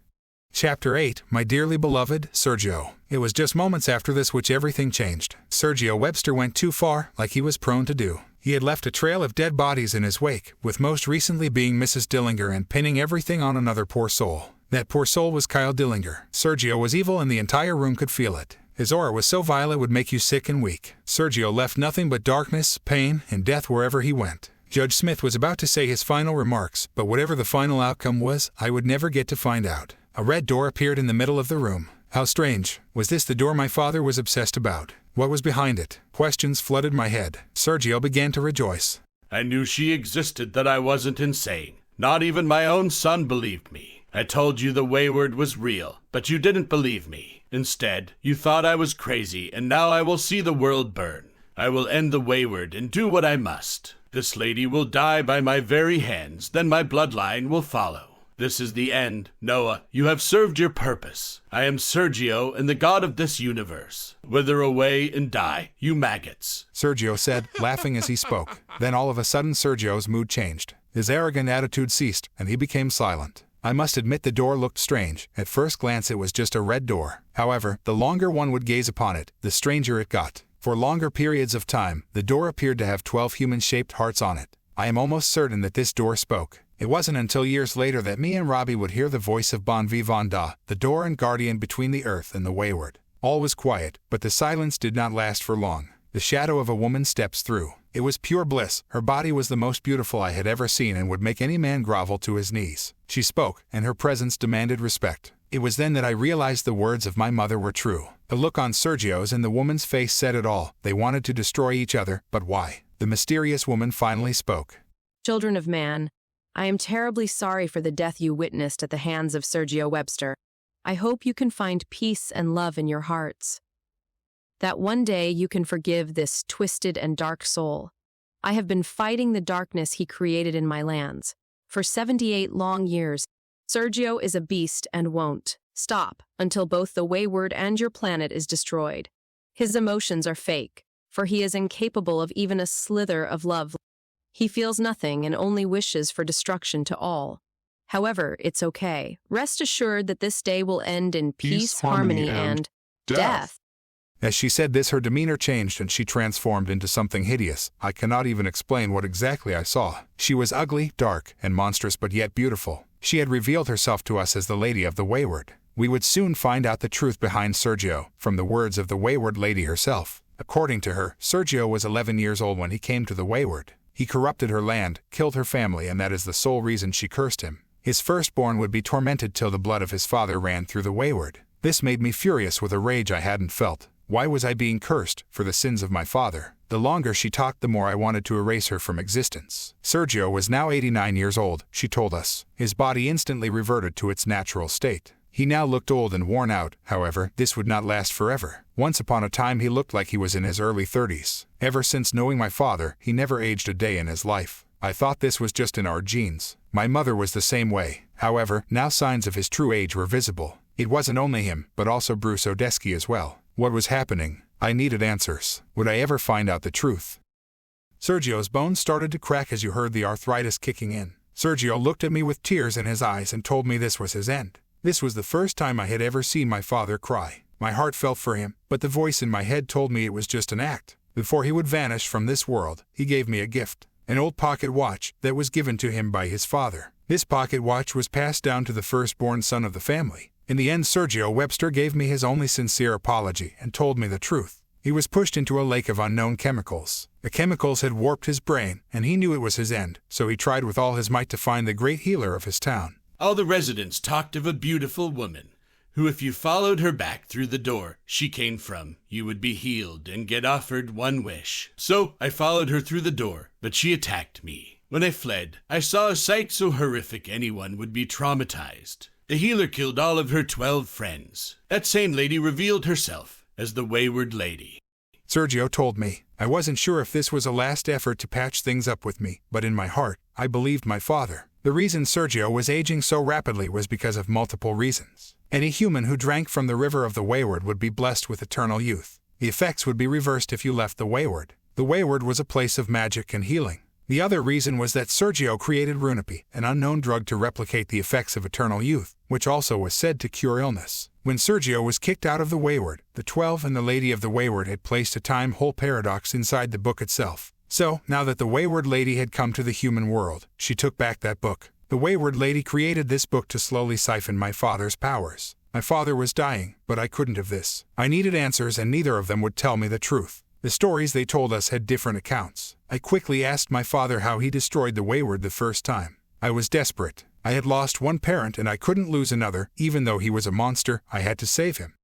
Chapter 8, My Dearly Beloved, Sergio. It was just moments after this which everything changed. Sergio Webster went too far, like he was prone to do. He had left a trail of dead bodies in his wake, with most recently being Mrs. Dillinger and pinning everything on another poor soul. That poor soul was Kyle Dillinger. Sergio was evil and the entire room could feel it. His aura was so vile it would make you sick and weak. Sergio left nothing but darkness, pain, and death wherever he went. Judge Smith was about to say his final remarks, but whatever the final outcome was, I would never get to find out. A red door appeared in the middle of the room. How strange. Was this the door my father was obsessed about? What was behind it? Questions flooded my head. Sergio began to rejoice. I knew she existed, that I wasn't insane. Not even my own son believed me. I told you the Wayward was real, but you didn't believe me. Instead, you thought I was crazy, and now I will see the world burn. I will end the Wayward and do what I must. This lady will die by my very hands, then my bloodline will follow. This is the end. Noah, you have served your purpose. I am Sergio and the god of this universe. Wither away and die, you maggots, Sergio said, laughing as he spoke. Then all of a sudden Sergio's mood changed. His arrogant attitude ceased, and he became silent. I must admit the door looked strange. At first glance it was just a red door. However, the longer one would gaze upon it, the stranger it got. For longer periods of time, the door appeared to have 12 human-shaped hearts on it. I am almost certain that this door spoke. It wasn't until years later that me and Robbie would hear the voice of Bon Vivanda, the door and guardian between the earth and the Wayward. All was quiet, but the silence did not last for long. The shadow of a woman steps through. It was pure bliss. Her body was the most beautiful I had ever seen and would make any man grovel to his knees. She spoke, and her presence demanded respect. It was then that I realized the words of my mother were true. The look on Sergio's and the woman's face said it all. They wanted to destroy each other, but why? The mysterious woman finally spoke. Children of man, I am terribly sorry for the death you witnessed at the hands of Sergio Webster. I hope you can find peace and love in your hearts. That one day you can forgive this twisted and dark soul. I have been fighting the darkness he created in my lands. For 78 long years, Sergio is a beast and won't stop until both the Wayward and your planet is destroyed. His emotions are fake, for he is incapable of even a slither of love. He feels nothing and only wishes for destruction to all. However, it's okay. Rest assured that this day will end in peace, harmony, and death. As she said this, her demeanor changed and she transformed into something hideous. I cannot even explain what exactly I saw. She was ugly, dark, and monstrous, but yet beautiful. She had revealed herself to us as the Lady of the Wayward. We would soon find out the truth behind Sergio, from the words of the Wayward Lady herself. According to her, Sergio was 11 years old when he came to the Wayward. He corrupted her land, killed her family, and that is the sole reason she cursed him. His firstborn would be tormented till the blood of his father ran through the Wayward. This made me furious with a rage I hadn't felt. Why was I being cursed? For the sins of my father. The longer she talked, the more I wanted to erase her from existence. Sergio was now 89 years old, she told us. His body instantly reverted to its natural state. He now looked old and worn out. However, this would not last forever. Once upon a time he looked like he was in his early 30s. Ever since knowing my father, he never aged a day in his life. I thought this was just in our genes. My mother was the same way. However, now signs of his true age were visible. It wasn't only him, but also Bruce Odesky as well. What was happening? I needed answers. Would I ever find out the truth? Sergio's bones started to crack as you heard the arthritis kicking in. Sergio looked at me with tears in his eyes and told me this was his end. This was the first time I had ever seen my father cry. My heart felt for him, but the voice in my head told me it was just an act. Before he would vanish from this world, he gave me a gift, an old pocket watch that was given to him by his father. This pocket watch was passed down to the firstborn son of the family. In the end, Sergio Webster gave me his only sincere apology and told me the truth. He was pushed into a lake of unknown chemicals. The chemicals had warped his brain, and he knew it was his end, so he tried with all his might to find the great healer of his town. All the residents talked of a beautiful woman, who if you followed her back through the door she came from, you would be healed and get offered one wish. So I followed her through the door, but she attacked me. When I fled, I saw a sight so horrific anyone would be traumatized. The healer killed all of her 12 friends. That same lady revealed herself as the Wayward Lady. Sergio told me. I wasn't sure if this was a last effort to patch things up with me, but in my heart, I believed my father. The reason Sergio was aging so rapidly was because of multiple reasons. Any human who drank from the river of the Wayward would be blessed with eternal youth. The effects would be reversed if you left the Wayward. The Wayward was a place of magic and healing. The other reason was that Sergio created Runapy, an unknown drug to replicate the effects of eternal youth, which also was said to cure illness. When Sergio was kicked out of the Wayward, the 12 and the Lady of the Wayward had placed a time-hole paradox inside the book itself. So, now that the Wayward Lady had come to the human world, she took back that book. The Wayward Lady created this book to slowly siphon my father's powers. My father was dying, but I couldn't have this. I needed answers and neither of them would tell me the truth. The stories they told us had different accounts. I quickly asked my father how he destroyed the Wayward the first time. I was desperate. I had lost one parent and I couldn't lose another, even though he was a monster, I had to save him.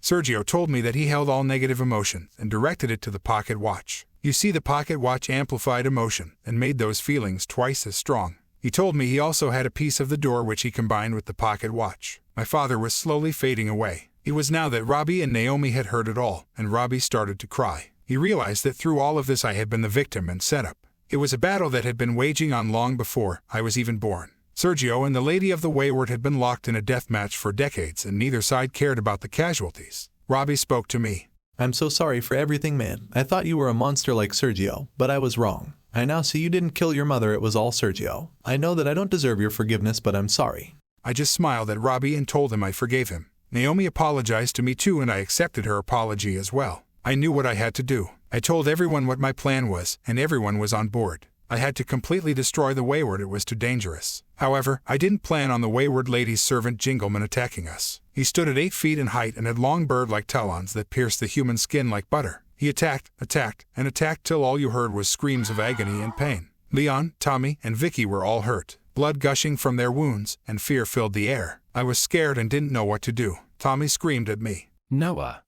Sergio told me that he held all negative emotions and directed it to the pocket watch. You see, the pocket watch amplified emotion and made those feelings twice as strong. He told me he also had a piece of the door which he combined with the pocket watch. My father was slowly fading away. It was now that Robbie and Naomi had heard it all, and Robbie started to cry. He realized that through all of this I had been the victim and setup. It was a battle that had been waging on long before I was even born. Sergio and the Lady of the Wayward had been locked in a death match for decades, and neither side cared about the casualties. Robbie spoke to me. I'm so sorry for everything, man. I thought you were a monster like Sergio, but I was wrong. I now see you didn't kill your mother, it was all Sergio. I know that I don't deserve your forgiveness, but I'm sorry. I just smiled at Robbie and told him I forgave him. Naomi apologized to me too, and I accepted her apology as well. I knew what I had to do. I told everyone what my plan was, and everyone was on board. I had to completely destroy the Wayward, it was too dangerous. However, I didn't plan on the Wayward Lady's servant Jingleman attacking us. He stood at 8 feet in height and had long bird-like talons that pierced the human skin like butter. He attacked, and attacked till all you heard was screams of agony and pain. Leon, Tommy, and Vicky were all hurt, blood gushing from their wounds, and fear filled the air. I was scared and didn't know what to do. Tommy screamed at me. Noah.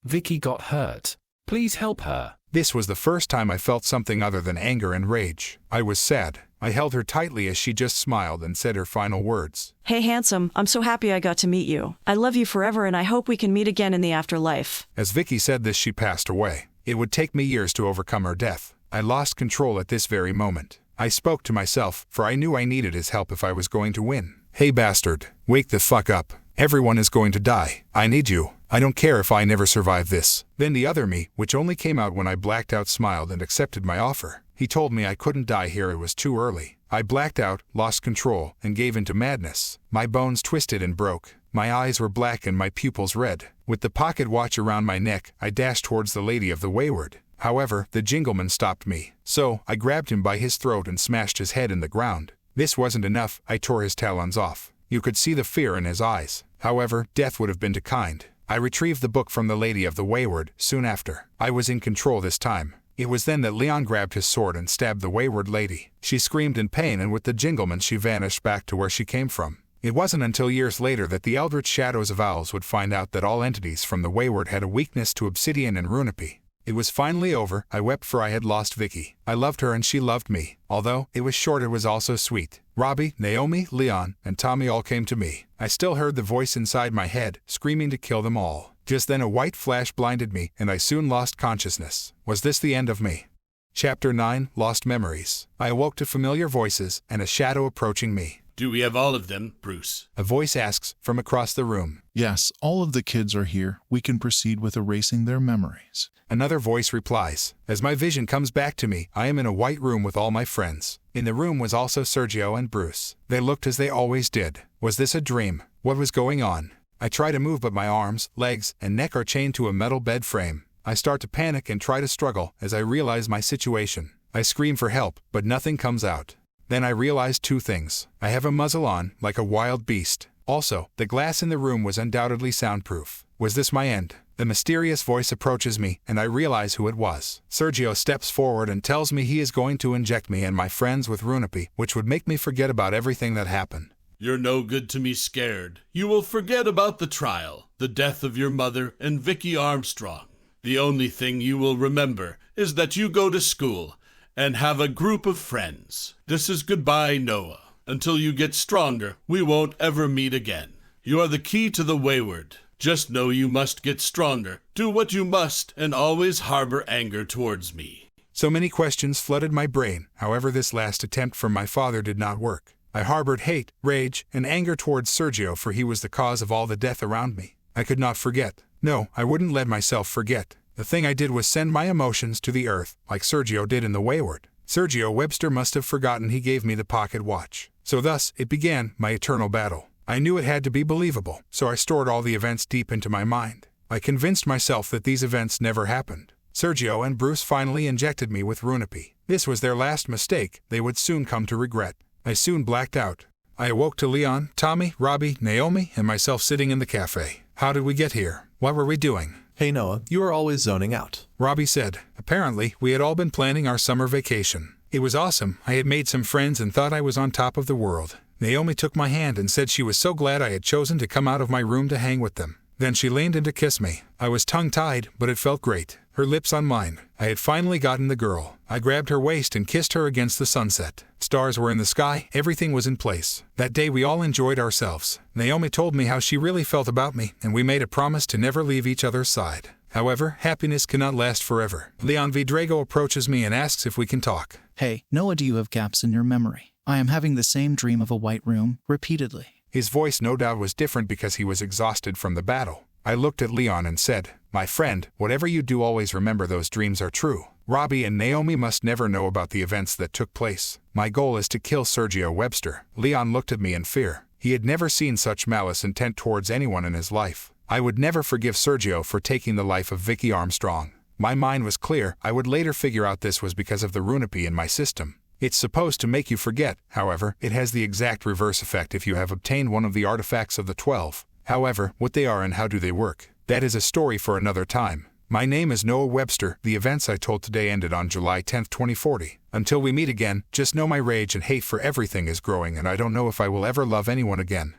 Vicky got hurt. Please help her. This was the first time I felt something other than anger and rage. I was sad. I held her tightly as she just smiled and said her final words. Hey, handsome, I'm so happy I got to meet you. I love you forever and I hope we can meet again in the afterlife. As Vicky said this, she passed away. It would take me years to overcome her death. I lost control at this very moment. I spoke to myself, for I knew I needed his help if I was going to win. Hey bastard, wake the fuck up. Everyone is going to die. I need you. I don't care if I never survive this. Then the other me, which only came out when I blacked out, smiled and accepted my offer. He told me I couldn't die here, it was too early. I blacked out, lost control, and gave into madness. My bones twisted and broke. My eyes were black and my pupils red. With the pocket watch around my neck, I dashed towards the Lady of the Wayward. However, the Jingleman stopped me. So, I grabbed him by his throat and smashed his head in the ground. This wasn't enough, I tore his talons off. You could see the fear in his eyes. However, death would have been too kind. I retrieved the book from the Lady of the Wayward soon after. I was in control this time. It was then that Leon grabbed his sword and stabbed the Wayward Lady. She screamed in pain, and with the Jingleman she vanished back to where she came from. It wasn't until years later that the eldritch shadows of owls would find out that all entities from the Wayward had a weakness to obsidian and runepi. It was finally over. I wept, for I had lost Vicky. I loved her and she loved me. Although it was short, it was also sweet. Robbie, Naomi, Leon, and Tommy all came to me. I still heard the voice inside my head, screaming to kill them all. Just then a white flash blinded me, and I soon lost consciousness. Was this the end of me? Chapter 9, Lost Memories. I awoke to familiar voices and a shadow approaching me. Do we have all of them, Bruce? A voice asks from across the room. Yes, all of the kids are here. We can proceed with erasing their memories. Another voice replies. As my vision comes back to me, I am in a white room with all my friends. In the room was also Sergio and Bruce. They looked as they always did. Was this a dream? What was going on? I try to move, but my arms, legs, and neck are chained to a metal bed frame. I start to panic and try to struggle as I realize my situation. I scream for help, but nothing comes out. Then I realize two things. I have a muzzle on, like a wild beast. Also, the glass in the room was undoubtedly soundproof. Was this my end? The mysterious voice approaches me, and I realize who it was. Sergio steps forward and tells me he is going to inject me and my friends with runepi, which would make me forget about everything that happened. You're no good to me scared. You will forget about the trial, the death of your mother, and Vicky Armstrong. The only thing you will remember is that you go to school and have a group of friends. This is goodbye, Noah. Until you get stronger, we won't ever meet again. You are the key to the Wayward. Just know you must get stronger, do what you must, and always harbor anger towards me. So many questions flooded my brain. However, this last attempt from my father did not work. I harbored hate, rage, and anger towards Sergio, for he was the cause of all the death around me. I could not forget. No, I wouldn't let myself forget. The thing I did was send my emotions to the earth, like Sergio did in the Wayward. Sergio Webster must have forgotten he gave me the pocket watch. So thus, it began, my eternal battle. I knew it had to be believable, so I stored all the events deep into my mind. I convinced myself that these events never happened. Sergio and Bruce finally injected me with runepi. This was their last mistake they would soon come to regret. I soon blacked out. I awoke to Leon, Tommy, Robbie, Naomi, and myself sitting in the cafe. How did we get here? What were we doing? Hey Noah, you are always zoning out. Robbie said. Apparently, we had all been planning our summer vacation. It was awesome. I had made some friends and thought I was on top of the world. Naomi took my hand and said she was so glad I had chosen to come out of my room to hang with them. Then she leaned in to kiss me. I was tongue-tied, but it felt great. Her lips on mine. I had finally gotten the girl. I grabbed her waist and kissed her against the sunset. Stars were in the sky, everything was in place. That day we all enjoyed ourselves. Naomi told me how she really felt about me, and we made a promise to never leave each other's side. However, happiness cannot last forever. Leon V. Drago approaches me and asks if we can talk. Hey, Noah, do you have gaps in your memory? I am having the same dream of a white room, repeatedly. His voice no doubt was different because he was exhausted from the battle. I looked at Leon and said, "My friend, whatever you do, always remember those dreams are true. Robbie and Naomi must never know about the events that took place. My goal is to kill Sergio Webster." Leon looked at me in fear. He had never seen such malice intent towards anyone in his life. I would never forgive Sergio for taking the life of Vicky Armstrong. My mind was clear. I would later figure out this was because of the runapee in my system. It's supposed to make you forget. However, it has the exact reverse effect if you have obtained one of the artifacts of the 12. However, what they are and how do they work, that is a story for another time. My name is Noah Webster. The events I told today ended on July 10, 2040. Until we meet again, just know my rage and hate for everything is growing, and I don't know if I will ever love anyone again.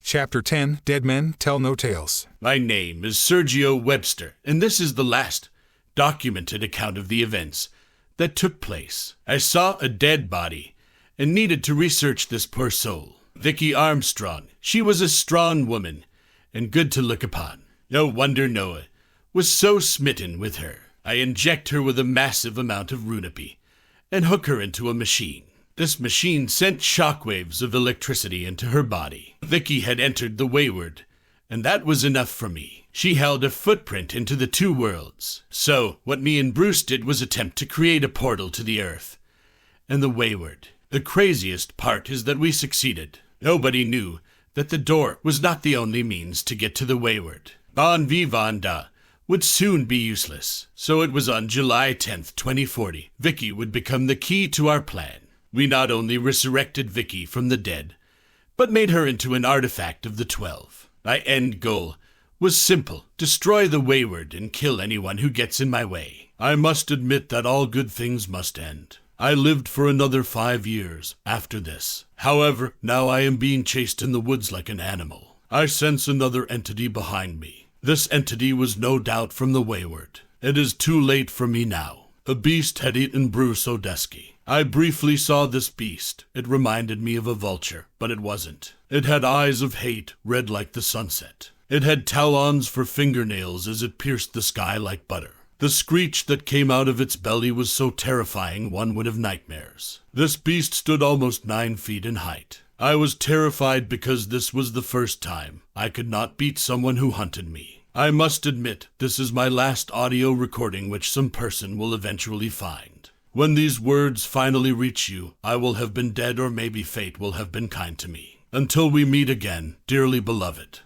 Chapter 10, Dead Men Tell No Tales. My name is Sergio Webster, and this is the last documented account of the events that took place. I saw a dead body and needed to research this poor soul. Vicky Armstrong. She was a strong woman and good to look upon. No wonder Noah was so smitten with her. I inject her with a massive amount of runapee and hook her into a machine. This machine sent shockwaves of electricity into her body. Vicky had entered the Wayward, and that was enough for me. She held a footprint into the two worlds. So, what me and Bruce did was attempt to create a portal to the Earth and the Wayward. The craziest part is that we succeeded. Nobody knew that the door was not the only means to get to the Wayward. Bon Vivanda would soon be useless. So it was on July 10th, 2040, Vicky would become the key to our plan. We not only resurrected Vicky from the dead, but made her into an artifact of the 12. My end goal was simple: destroy the Wayward and kill anyone who gets in my way. I must admit that all good things must end. I lived for another 5 years after this. However, now I am being chased in the woods like an animal. I sense another entity behind me. This entity was no doubt from the Wayward. It is too late for me now. A beast had eaten Bruce Odeski. I briefly saw this beast. It reminded me of a vulture, but it wasn't. It had eyes of hate, red like the sunset. It had talons for fingernails as it pierced the sky like butter. The screech that came out of its belly was so terrifying one would have nightmares. This beast stood almost 9 feet in height. I was terrified because this was the first time I could not beat someone who hunted me. I must admit, this is my last audio recording which some person will eventually find. When these words finally reach you, I will have been dead, or maybe fate will have been kind to me. Until we meet again, dearly beloved.